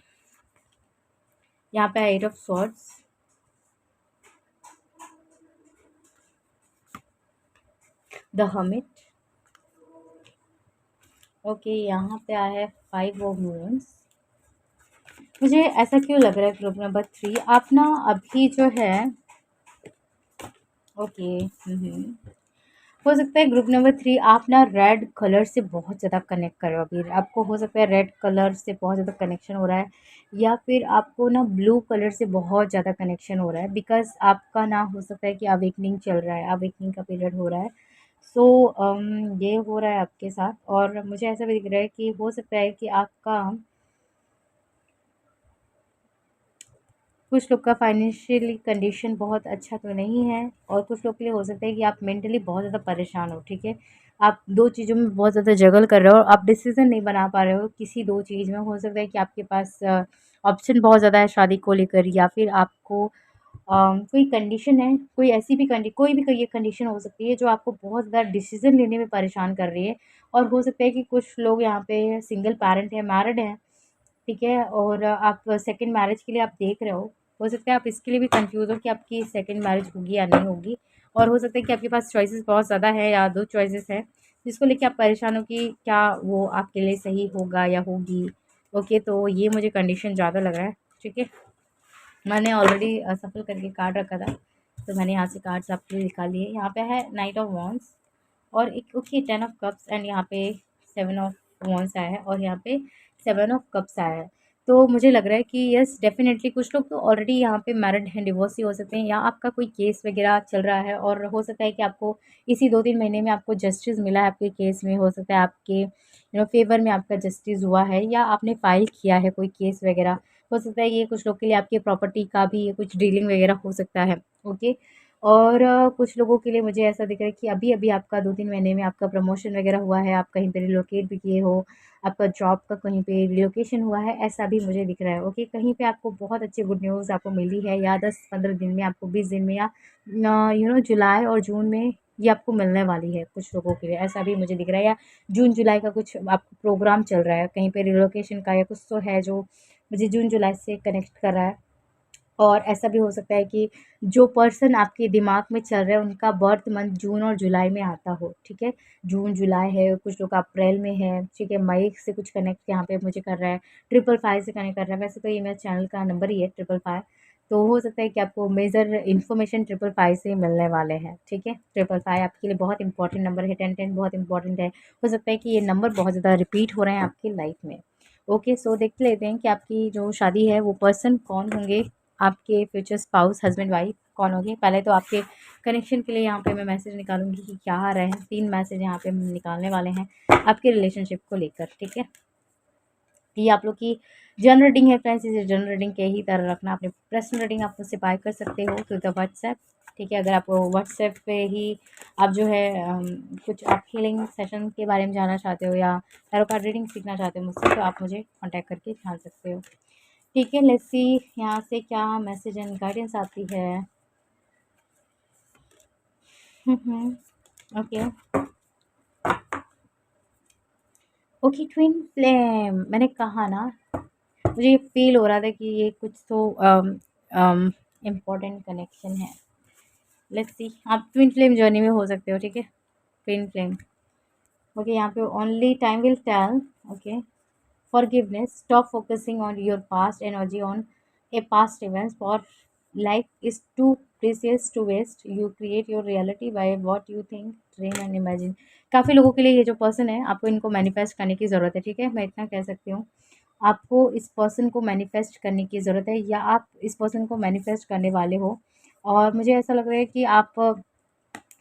यहाँ पे 8 of swords, the hermit, okay. यहाँ पे आया है 5 ऑफ मून्स। मुझे ऐसा क्यों लग रहा है ग्रुप नंबर 3 आप ना अभी जो है, ओके, हो सकता है ग्रुप नंबर 3 आप ना रेड कलर से बहुत ज़्यादा कनेक्ट कर रहे हो अभी। आपको हो सकता है रेड कलर से बहुत ज़्यादा कनेक्शन हो रहा है, या फिर आपको ना ब्लू कलर से बहुत ज़्यादा कनेक्शन हो रहा है, बिकॉज़ आपका ना हो सकता है कि अवेकनिंग चल रहा है, अवेकनिंग का पीरियड हो रहा है। सो ये हो रहा है आपके साथ। और मुझे ऐसा भी दिख रहा है कि हो सकता है कि आपका कुछ लोग का फाइनेंशियली कंडीशन बहुत अच्छा तो नहीं है, और कुछ लोग के लिए हो सकता है कि आप मेंटली बहुत ज़्यादा परेशान हो, ठीक है? आप 2 चीज़ों में बहुत ज़्यादा जगल कर रहे हो और आप डिसीज़न नहीं बना पा रहे हो किसी 2 चीज़ में। हो सकता है कि आपके पास ऑप्शन बहुत ज़्यादा है शादी को लेकर, या फिर आपको कोई कंडीशन है, कोई भी कोई कंडीशन हो सकती है जो आपको बहुत ज़्यादा डिसीज़न लेने में परेशान कर रही है। और हो सकता है कि कुछ लोग यहाँ पे सिंगल पैरेंट हैं, मैरिड हैं, ठीक है? और आप सेकंड मैरिज के लिए आप देख रहे हो सकता है आप इसके लिए भी कंफ्यूज हो कि आपकी सेकंड मैरिज होगी या नहीं होगी। और हो सकता है कि आपके पास चॉइसेस बहुत ज़्यादा है या 2 चॉइसेस हैं, जिसको लेके आप परेशान हो कि क्या वो आपके लिए सही होगा या होगी। ओके, तो ये मुझे कंडीशन ज़्यादा लग रहा है, ठीक है? मैंने ऑलरेडी सफल करके कार्ड रखा था, तो मैंने यहाँ से कार्ड्स आपके लिए निकाल लिए। यहाँ पे है नाइट ऑफ वॉन्ड्स और एक, ओके, 10 ऑफ कप्स, एंड यहाँ पे 7 ऑफ वॉन्ड्स आया है और यहाँ पे 7 ऑफ कप्स आया है। तो मुझे लग रहा है कि यस, डेफिनेटली कुछ लोग तो ऑलरेडी यहाँ पे मैरिड हैं, डिवोर्सी हो सकते हैं, या आपका कोई केस वगैरह चल रहा है और हो सकता है कि आपको इसी 2-3 महीने में आपको जस्टिस मिला है आपके केस में। हो सकता है आपके फेवर में आपका जस्टिस हुआ है, या आपने फाइल किया है कोई केस वगैरह। हो सकता है ये कुछ लोग के लिए आपके प्रॉपर्टी का भी कुछ डीलिंग वगैरह हो सकता है, ओके। और कुछ लोगों के लिए मुझे ऐसा दिख रहा है कि अभी-अभी आपका 2-3 महीने में आपका प्रमोशन वगैरह हुआ है, आप कहीं पे रिलोकेट भी किए हो, आपका जॉब का कहीं पे रिलोकेशन हुआ है, ऐसा भी मुझे दिख रहा है, ओके। कहीं पे आपको बहुत अच्छी गुड न्यूज़ आपको मिली है, या 10-15 दिन में, आपको 20 दिन में, या जुलाई और जून में ये आपको मिलने वाली है कुछ लोगों के लिए, ऐसा भी मुझे दिख रहा है। या जून-जुलाई का कुछ आपको प्रोग्राम चल रहा है, कहीं पे रिलोकेशन का या कुछ तो है जो मुझे जून-जुलाई से कनेक्ट कर रहा है। और ऐसा भी हो सकता है कि जो पर्सन आपके दिमाग में चल रहा है उनका बर्थ मंथ जून और जुलाई में आता हो, ठीक है? जून, जुलाई है, कुछ लोग अप्रैल में है, ठीक है? मई से कुछ कनेक्ट यहाँ पे मुझे कर रहा है, 555 से कनेक्ट कर रहा है। वैसे तो ये मेरे चैनल का नंबर ही है 555, तो हो सकता है कि आपको मेजर इन्फॉर्मेशन 555 से ही मिलने वाले हैं, ठीक है? 555 आपके लिए बहुत इंपॉर्टेंट नंबर है, 1010 बहुत इंपॉर्टेंट है। हो सकता है कि ये नंबर बहुत ज़्यादा रिपीट हो रहे हैं आपकी लाइफ में। ओके, सो देख लेते हैं कि आपकी जो शादी है वो पर्सन कौन होंगे, आपके फ्यूचर स्पाउस, हस्बैंड वाइफ कौन होगी। पहले तो आपके कनेक्शन के लिए यहाँ पे मैं मैसेज निकालूंगी कि क्या आ रहे हैं। 3 मैसेज यहाँ पे हम निकालने वाले हैं आपके रिलेशनशिप को लेकर, ठीक है? ये आप लोग की जनरल रीडिंग है फ्रेंड्स, इसे जनरल रीडिंग के ही तरह रखना। अपने पर्सनल रीडिंग आप मुझसे बाय कर सकते हो थ्रू द व्हाट्सएप, ठीक है? अगर आप व्हाट्सएप पे ही आप जो है कुछ आप हीलिंग सेशन के बारे में जानना चाहते हो या टैरो कार्ड रीडिंग सीखना चाहते हो मुझसे, तो आप मुझे कॉन्टैक्ट करके जान सकते हो, ठीक है? लेट्स सी यहाँ से क्या मैसेज एंड गाइडेंस आती है। ओके, ओके ट्विन फ्लेम, मैंने कहा ना, मुझे ये फील हो रहा था कि ये कुछ तो इम्पोर्टेंट कनेक्शन है। लेट्स सी, आप ट्विन फ्लेम जर्नी में हो सकते हो, ठीक है? Twin flame, okay. यहाँ पे only time will tell, okay. Forgiveness. Stop focusing on your past energy on a past events. For life is too precious to waste. You create your reality by what you think, dream and imagine. काफ़ी लोगों के लिए ये जो person है, आपको इनको manifest करने की ज़रूरत है, ठीक है? मैं इतना कह सकती हूँ, आपको इस पर्सन को मैनिफेस्ट करने की ज़रूरत है या आप इस पर्सन को मैनिफेस्ट करने वाले हो। और मुझे ऐसा लग रहा है कि आप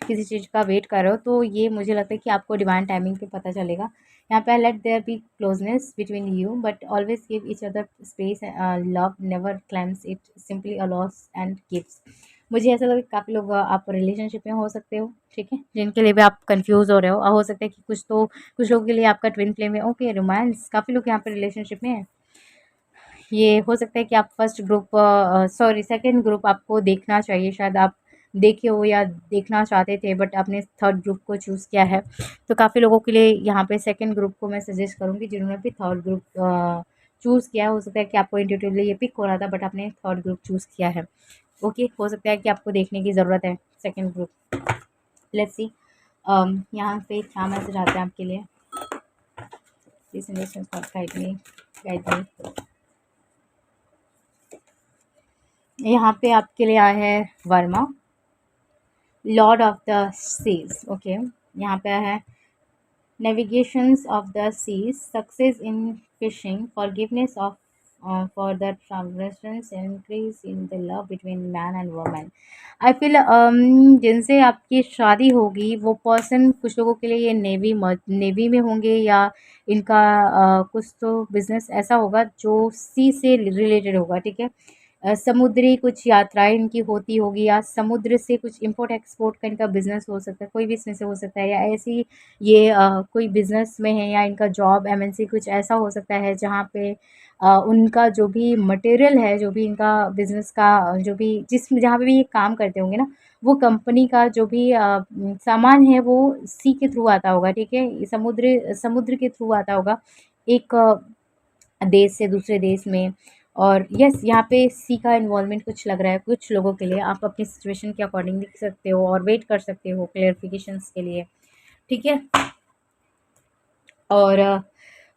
किसी चीज़ का वेट कर रहे हो, तो ये मुझे लगता है कि आपको डिवाइन टाइमिंग पे पता चलेगा। यहाँ पे let there be closeness between you but always give each other space, love never claims it, simply allows and gives. मुझे ऐसा लगा कि काफ़ी लोग आप रिलेशनशिप में हो सकते हो, ठीक है? जिनके लिए भी आप कंफ्यूज हो रहे हो, हो सकता है कि कुछ लोगों के लिए आपका ट्विन फ्लेम है, ओके। रोमांस, काफ़ी लोग यहाँ पे रिलेशनशिप में है। ये हो सकता है कि आप first group, sorry second group आपको देखना चाहिए, शायद आप देखे हो या देखना चाहते थे बट आपने थर्ड ग्रुप को चूज़ किया है। तो काफ़ी लोगों के लिए यहाँ पे सेकंड ग्रुप को मैं सजेस्ट करूँगी, जिन्होंने भी थर्ड ग्रुप चूज़ किया है। हो सकता है कि आपको इंट्यूटिवली ये पिक हो रहा था बट आपने थर्ड ग्रुप चूज़ किया है, ओके। हो सकता है कि आपको देखने की ज़रूरत है सेकेंड ग्रुप। लेट्स सी यहाँ पे क्या मैसेज आता है आपके लिए। Please guide me, guide me. यहाँ पे आपके लिए आया है Varma, lord of the seas, okay. यहाँ पे है navigations of the seas, success in fishing, forgiveness of for the transgressions, increase in the love between man and woman. I feel जिनसे आपकी शादी होगी वो पर्सन, कुछ लोगों के लिए ये नेवी में होंगे या इनका कुछ तो बिजनेस ऐसा होगा जो सी से रिलेटेड होगा, ठीक है? समुद्री कुछ यात्राएं इनकी होती होगी या समुद्र से कुछ इंपोर्ट एक्सपोर्ट का इनका बिजनेस हो सकता है, कोई भी इसमें से हो सकता है। या ऐसी ये कोई बिजनेस में है या इनका जॉब एमएनसी कुछ ऐसा हो सकता है जहाँ पे उनका जो भी मटेरियल है, जो भी इनका बिजनेस का जो भी जिस जहाँ पे भी ये काम करते होंगे ना, वो कंपनी का जो भी सामान है वो सी के थ्रू आता होगा, ठीक है? ये समुद्र समुद्र के थ्रू आता होगा एक देश से दूसरे देश में। और यस, यहाँ पे सी का इन्वॉल्वमेंट कुछ लग रहा है कुछ लोगों के लिए। आप अपनी सिचुएशन के अकॉर्डिंग लिख सकते हो और वेट कर सकते हो क्लियरिफिकेशंस के लिए, ठीक है? और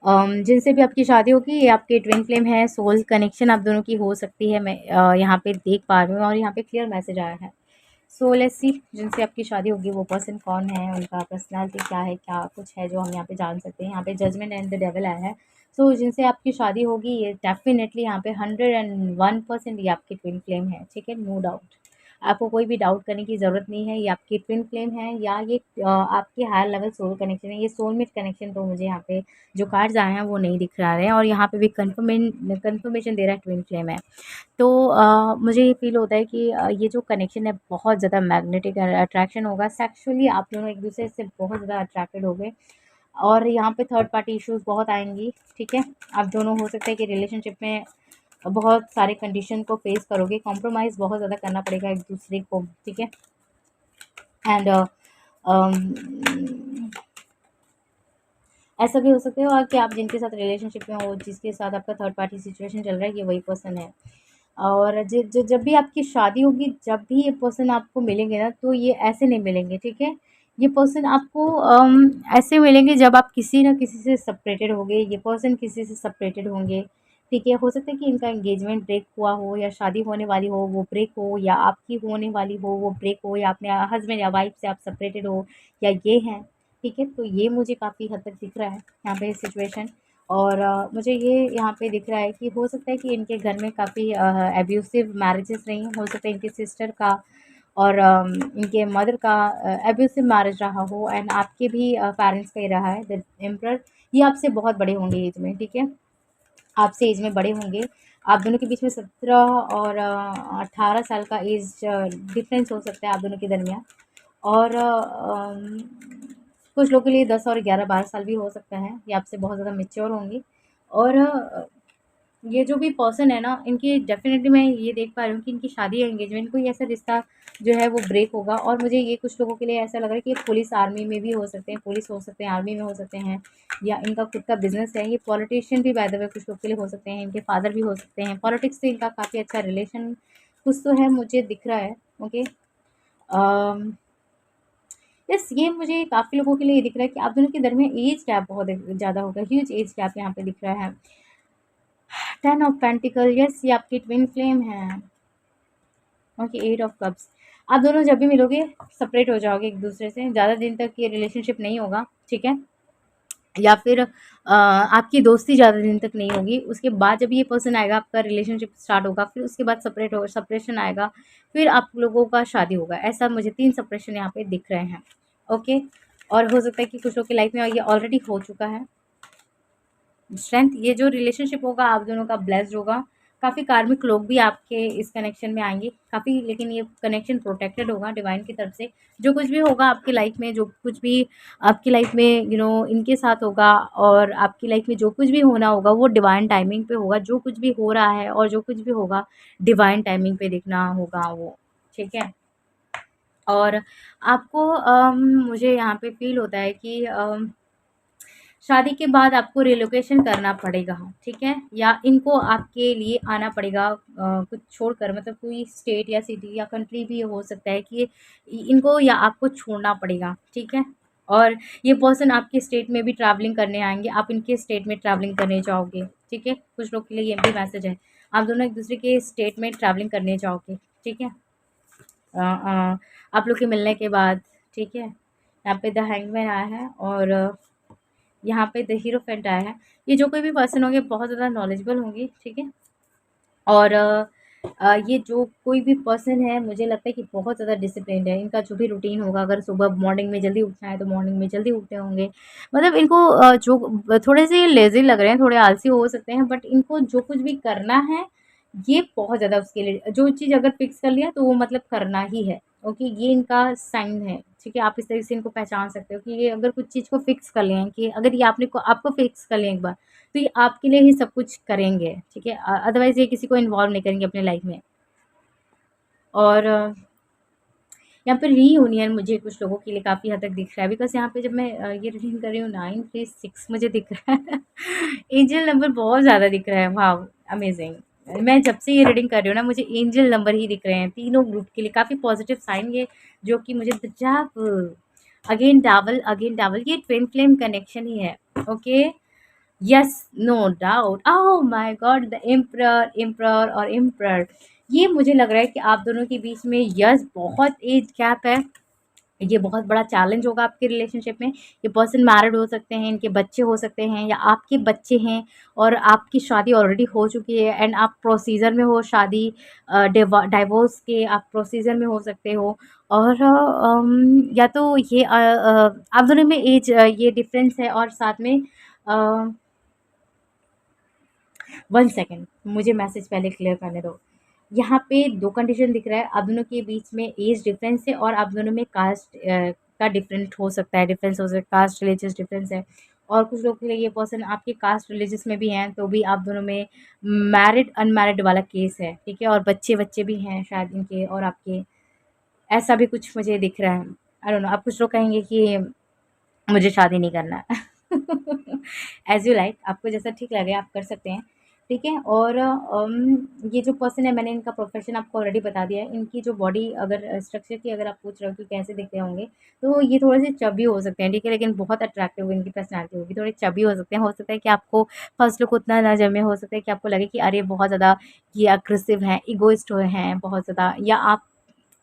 जिनसे भी आपकी शादी होगी ये आपके ट्विन फ्लेम है, सोल कनेक्शन आप दोनों की हो सकती है, मैं यहाँ पे देख पा रही हूँ और यहाँ पे क्लियर मैसेज आया है। सो लेट्स सी, जिनसे आपकी शादी होगी वो पर्सन कौन है, उनका पर्सनालिटी क्या है, क्या कुछ है जो हम यहाँ पे जान सकते हैं। यहाँ पे जजमेंट एंड द डेविल आया है। सो जिनसे आपकी शादी होगी ये डेफिनेटली यहाँ पे 101% ये आपके ट्विन फ्लेम है, ठीक है? नो डाउट, आपको कोई भी डाउट करने की ज़रूरत नहीं है। ये आपकी ट्विन फ्लेम है या ये आपके हायर लेवल सोल कनेक्शन है। ये सोलमेट कनेक्शन तो मुझे यहाँ पे जो कार्ड्स आए हैं वो नहीं दिख रहा है और यहाँ पे भी कन्फर्मेशन दे रहा है ट्विन फ्लेम है। तो मुझे ये फ़ील होता है कि ये जो कनेक्शन है बहुत ज़्यादा मैग्नेटिक अट्रैक्शन होगा। सेक्सुअली आप दोनों एक दूसरे से बहुत ज़्यादा अट्रैक्टेड होंगे और यहाँ पे थर्ड पार्टी इश्यूज़ बहुत आएंगी, ठीक है? आप दोनों हो सकता है कि रिलेशनशिप में बहुत सारे कंडीशन को फेस करोगे, कॉम्प्रोमाइज़ बहुत ज़्यादा करना पड़ेगा एक दूसरे को, ठीक है? एंड ऐसा भी हो सकता है कि आप जिनके साथ रिलेशनशिप में हो, जिसके साथ आपका थर्ड पार्टी सिचुएशन चल रहा है, ये वही पर्सन है। और जब भी आपकी शादी होगी, जब भी ये पर्सन आपको मिलेंगे ना, तो ये ऐसे नहीं मिलेंगे, ठीक है? ये पर्सन आपको ऐसे मिलेंगे जब आप किसी न किसी से सेपरेटेड होंगे, ये पर्सन किसी से सेपरेटेड होंगे, ठीक है? हो सकता है कि इनका एंगेजमेंट ब्रेक हुआ हो, या शादी होने वाली हो वो ब्रेक हो, या आपकी होने वाली हो वो ब्रेक हो, या अपने हस्बैंड या वाइफ से आप सेपरेटेड हो, या ये हैं, ठीक है? तो ये मुझे काफ़ी हद तक दिख रहा है यहाँ पे सिचुएशन। और मुझे ये यहाँ पे दिख रहा है कि हो सकता है कि इनके घर में काफ़ी एब्यूसिव मैरिजेस रही हैं। हो सकता है इनकी सिस्टर का और इनके मदर का एब्यूसिव मैरिज रहा हो, एंड आपके भी पेरेंट्स का ही रहा है द एम्परर। ये आपसे बहुत बड़े होंगे एज में, ठीक है? आपसे एज में बड़े होंगे। आप दोनों के बीच में 17 और 18 साल का एज डिफरेंस हो सकता है आप दोनों के दरमियान। और कुछ लोगों के लिए 10 और 11-12 साल भी हो सकता है। ये आपसे बहुत ज़्यादा मैच्योर होंगी। और ये जो भी पर्सन है ना, इनकी डेफ़िनेटली मैं ये देख पा रही हूँ कि इनकी शादी या एंगेजमेंट, कोई ऐसा रिश्ता जो है वो ब्रेक होगा। और मुझे ये कुछ लोगों के लिए ऐसा लग रहा है कि ये पुलिस आर्मी में भी हो सकते हैं, पुलिस हो सकते हैं, आर्मी में हो सकते हैं, या इनका खुद का बिज़नेस है। ये पॉलिटिशियन भी बाय द वे कुछ लोग के लिए हो सकते हैं, इनके फादर भी हो सकते हैं। पॉलिटिक्स से इनका काफ़ी अच्छा रिलेशन कुछ तो है, मुझे दिख रहा है। ओके। अम यस, ये मुझे काफ़ी लोगों के लिए दिख रहा है कि आप दोनों के दरमियान एज गैप बहुत ज़्यादा होगा, ह्यूज एज गैप यहाँ पे दिख रहा है। 10 ऑफ पेंटिकल, यस, ये आपकी ट्विन फ्लेम है। Okay, 8 of cups. आप दोनों जब भी मिलोगे सेपरेट हो जाओगे एक दूसरे से, ज़्यादा दिन तक ये रिलेशनशिप नहीं होगा, ठीक है? या फिर आपकी दोस्ती ज़्यादा दिन तक नहीं होगी। उसके बाद जब ये पर्सन आएगा, आपका रिलेशनशिप स्टार्ट होगा, फिर उसके बाद सेपरेशन आएगा, फिर आप लोगों का शादी होगा। ऐसा मुझे 3 सेपरेशन यहाँ पे दिख रहे हैं। ओके। और हो सकता है कि कुछ लोग की लाइफ में ये ऑलरेडी हो चुका है। स्ट्रेंथ, ये जो रिलेशनशिप होगा आप दोनों का ब्लेस्ड होगा। काफ़ी कार्मिक लोग भी आपके इस कनेक्शन में आएँगे काफ़ी, लेकिन ये कनेक्शन प्रोटेक्टेड होगा डिवाइन की तरफ से। जो कुछ भी होगा आपकी लाइफ में, जो कुछ भी आपकी लाइफ में इनके साथ होगा, और आपकी लाइफ में जो कुछ भी होना होगा वो डिवाइन टाइमिंग पे होगा। जो कुछ भी हो रहा है और जो कुछ भी होगा डिवाइन टाइमिंग पे दिखना होगा वो, ठीक है? और आपको मुझे यहाँ पे फ़ील होता है कि शादी के बाद आपको रिलोकेशन करना पड़ेगा, ठीक है? या इनको आपके लिए आना पड़ेगा कुछ छोड़कर, मतलब कोई स्टेट या सिटी या कंट्री भी हो सकता है कि इनको या आपको छोड़ना पड़ेगा, ठीक है? और ये पर्सन आपके स्टेट में भी ट्रैवलिंग करने आएँगे, आप इनके स्टेट में ट्रैवलिंग करने जाओगे, ठीक है? कुछ लोग के लिए ये भी मैसेज है। आप दोनों एक-दूसरे के स्टेट में ट्रैवलिंग करने जाओगे, ठीक है? आप लोग के मिलने के बाद, ठीक है? यहाँ पे द हैंगमैन आया है, और यहाँ पे द हीरोफेंट आया है। ये जो कोई भी पर्सन होंगे बहुत ज़्यादा नॉलेजेबल होंगे, ठीक है? और ये जो कोई भी पर्सन है, मुझे लगता है कि बहुत ज़्यादा डिसिप्लिन्ड है। इनका जो भी रूटीन होगा, अगर सुबह मॉर्निंग में जल्दी उठना है तो मॉर्निंग में जल्दी उठते होंगे। मतलब इनको जो थोड़े से लेज़ी लग रहे हैं, थोड़े आलसी हो सकते हैं, बट इनको जो कुछ भी करना है, ये बहुत ज़्यादा उसके लिए जो चीज़ अगर फ़िक्स कर लिया तो वो मतलब करना ही है। ओके, ये इनका साइन है, ठीक है? आप इस तरीके से इनको पहचान सकते हो कि ये अगर कुछ चीज़ को फ़िक्स कर लिए हैं, कि अगर ये आपको फ़िक्स कर लिया एक बार, तो ये आपके लिए ही सब कुछ करेंगे, ठीक है? अदरवाइज़ ये किसी को इन्वॉल्व नहीं करेंगे अपने लाइफ़ में। और यहाँ पे रीयूनियन मुझे कुछ लोगों के लिए काफ़ी हद तक दिख रहा है, बिकॉज़ यहाँ पे जब मैं ये रीडिंग कर रही हूँ, 936 मुझे दिख रहा है। एंजल नंबर बहुत ज़्यादा दिख रहा है, वॉव! अमेज़िंग। मैं जब से ये रीडिंग कर रही हूँ ना, मुझे एंजल नंबर ही दिख रहे हैं, तीनों ग्रुप के लिए काफ़ी पॉज़िटिव साइन ये, जो कि मुझे गज़ब! अगेन डबल, ये ट्विन फ्लेम कनेक्शन ही है, okay? Yes, no doubt. Oh my God! The emperor और एम्परर, ये मुझे लग रहा है कि आप दोनों के बीच में यस बहुत एज गैप है। ये बहुत बड़ा चैलेंज होगा आपके रिलेशनशिप में। ये पर्सन मैरिड हो सकते हैं, इनके बच्चे हो सकते हैं, या आपके बच्चे हैं और आपकी शादी ऑलरेडी हो चुकी है, एंड आप प्रोसीजर में हो शादी डाइवोर्स के, आप प्रोसीजर में हो सकते हो। और या तो ये आप दोनों में एज ये डिफरेंस है, और साथ में 1 सेकंड, मुझे मैसेज पहले क्लियर करने दो। यहाँ पे 2 कंडीशन दिख रहा है, आप दोनों के बीच में एज डिफरेंस है, और आप दोनों में कास्ट का डिफरेंट हो सकता है, डिफरेंस हो सकता है, कास्ट रिलीजियस डिफरेंस है। और कुछ लोग के लिए ये पर्सन आपके कास्ट रिलीजियस में भी हैं, तो भी आप दोनों में मैरिड अनमैरिड वाला केस है, ठीक है? और बच्चे-वच्चे भी हैं शायद इनके और आपके, ऐसा भी कुछ मुझे दिख रहा है। आई डोंट नो, अब कुछ लोग कहेंगे कि मुझे शादी नहीं करना। एज़ यू लाइक, आपको जैसा ठीक लगे आप कर सकते हैं। ठीक है। और ये जो पर्सन है, मैंने इनका प्रोफेशन आपको ऑलरेडी बता दिया है। इनकी जो बॉडी अगर स्ट्रक्चर की अगर आप पूछ रहे हो कि कैसे दिखते होंगे, तो ये थोड़े से चबी हो सकते हैं, ठीक है, लेकिन बहुत अट्रैक्टिव इनकी पर्सनैलिटी होगी। थोड़े चबी हो सकते हैं, हो सकता है कि आपको फर्स्ट लुक उतना ना जमे, हो सकता है कि आपको लगे कि अरे बहुत ज़्यादा ये अग्रेसिव हैं, इगोइस्ट हैं बहुत ज़्यादा, या आप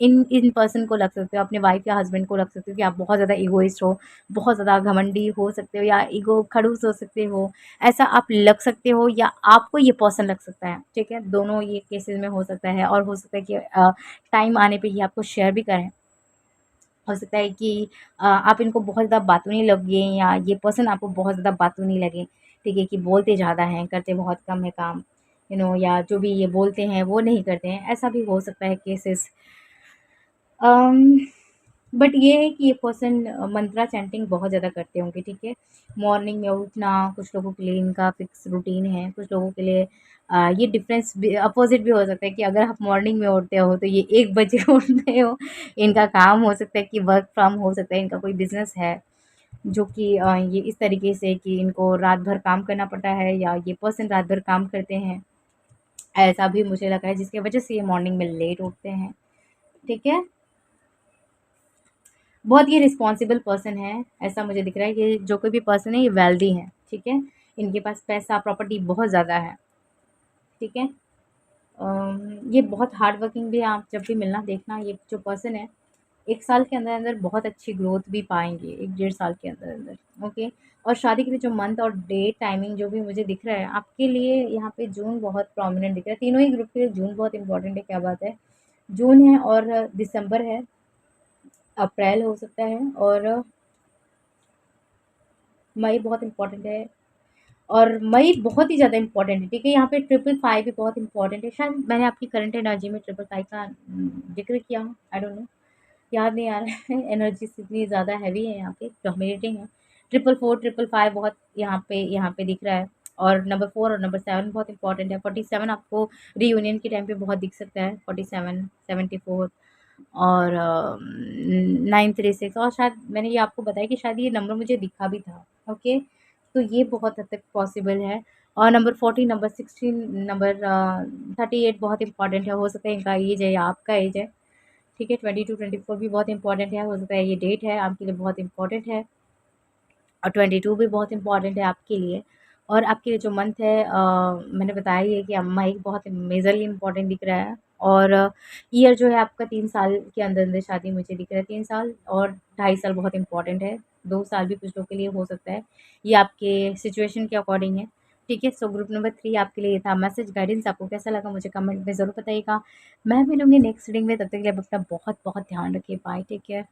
इन पर्सन को लग सकते हो, अपने वाइफ या हस्बैंड को लग सकते हो कि आप बहुत ज़्यादा इगोइस्ट हो, बहुत ज़्यादा घमंडी हो सकते हो, या ईगो खड़ूस हो सकते हो। ऐसा आप लग सकते हो, या आपको ये पर्सन लग सकता है, ठीक है? दोनों ये केसेज़ में हो सकता है, और हो सकता है कि टाइम आने पे ये आपको शेयर भी करें। हो सकता है कि आप इनको बहुत ज़्यादा बातूनी लगे, या ये पर्सन आपको बहुत ज़्यादा बातूनी लगे, ठीक है? कि बोलते ज़्यादा हैं, करते बहुत कम है काम, या जो भी ये बोलते हैं वो नहीं करते हैं, ऐसा भी हो सकता है केसेस। अम, बट ये है कि ये पर्सन मंत्रा चैंटिंग बहुत ज़्यादा करते होंगे, ठीक है? मॉर्निंग में उठना कुछ लोगों के लिए इनका फिक्स रूटीन है, कुछ लोगों के लिए ये डिफरेंस भी अपोज़िट भी हो सकता है कि अगर आप मॉर्निंग में उठते हो तो ये 1 बजे उठते हो। इनका काम हो सकता है कि वर्क फ्रॉम हो सकता है, इनका कोई बिज़नेस है जो कि ये इस तरीके से कि इनको रात भर काम करना पड़ता है, या ये पर्सन रात भर काम करते हैं। ऐसा भी मुझे लगा है जिसकी वज़ह से ये मॉर्निंग में लेट उठते हैं, ठीक है? बहुत ये रिस्पॉन्सिबल पर्सन है, ऐसा मुझे दिख रहा है कि जो कोई भी पर्सन है ये वेल्दी है, ठीक है? इनके पास पैसा, प्रॉपर्टी बहुत ज़्यादा है, ठीक है? ये बहुत हार्ड वर्किंग भी है, आप जब भी मिलना देखना ये जो पर्सन है, 1 साल के अंदर-अंदर बहुत अच्छी ग्रोथ भी पाएँगे, 1 डेढ़ साल के अंदर-अंदर, ओके? और शादी के लिए जो मंथ और डेट टाइमिंग जो भी मुझे दिख रहा है, आपके लिए यहाँ पे जून बहुत प्रोमिनेंट दिख रहा है, तीनों ही ग्रुप के लिए जून बहुत इम्पोर्टेंट है, क्या बात है? जून है और दिसंबर है, अप्रैल हो सकता है, और मई बहुत इम्पोर्टेंट है, और मई बहुत ही ज़्यादा इम्पोर्टेंट है, ठीक है? यहाँ पे 555 भी बहुत इम्पोर्टेंट है, शायद मैंने आपकी करंट एनर्जी में 555 का ज़िक्र किया हो, आई डोंट नो, याद नहीं आ रहा है। एनर्जीज़ इतनी ज़्यादा हेवी है यहाँ पे, डोमिनेटिंग है। 444, 555 बहुत यहाँ पे दिख रहा है, और नंबर 4 और नंबर 7 बहुत इम्पोर्टेंट है। 47 आपको रियूनियन के टाइम पे बहुत दिख सकता है, 47, 74, और 936, और शायद मैंने ये आपको बताया कि शायद ये नंबर मुझे दिखा भी था, ओके? तो ये बहुत हद तक पॉसिबल है। और नंबर 14, नंबर 16, नंबर 38 बहुत इंपॉर्टेंट है, हो सकता है इनका एज है या आपका एज है, ठीक है? 22, 24 भी बहुत इंपॉर्टेंट है, हो सकता है ये डेट है आपके लिए बहुत इंपॉर्टेंट है, और 22 भी बहुत इम्पॉर्टेंट है आपके लिए। और आपके लिए जो मंथ है, मैंने बताया ही है कि मई बहुत मेजरली इम्पॉर्टेंट दिख रहा है, और ईयर जो है आपका 3 साल के अंदर-अंदर शादी मुझे दिख रहा है, 3 साल और 2.5 साल बहुत इम्पॉर्टेंट है, 2 साल भी कुछ लोगों के लिए हो सकता है। ये आपके सिचुएशन के अकॉर्डिंग है, ठीक है? सो ग्रुप नंबर 3 आपके लिए ये था मैसेज गाइडेंस। आपको कैसा लगा मुझे कमेंट में ज़रूर बताइएगा। मैं मिलूँगी नेक्स्ट रीडिंग में, तब तक के लिए आप अपना बहुत-बहुत ध्यान रखिए। Bye, take care.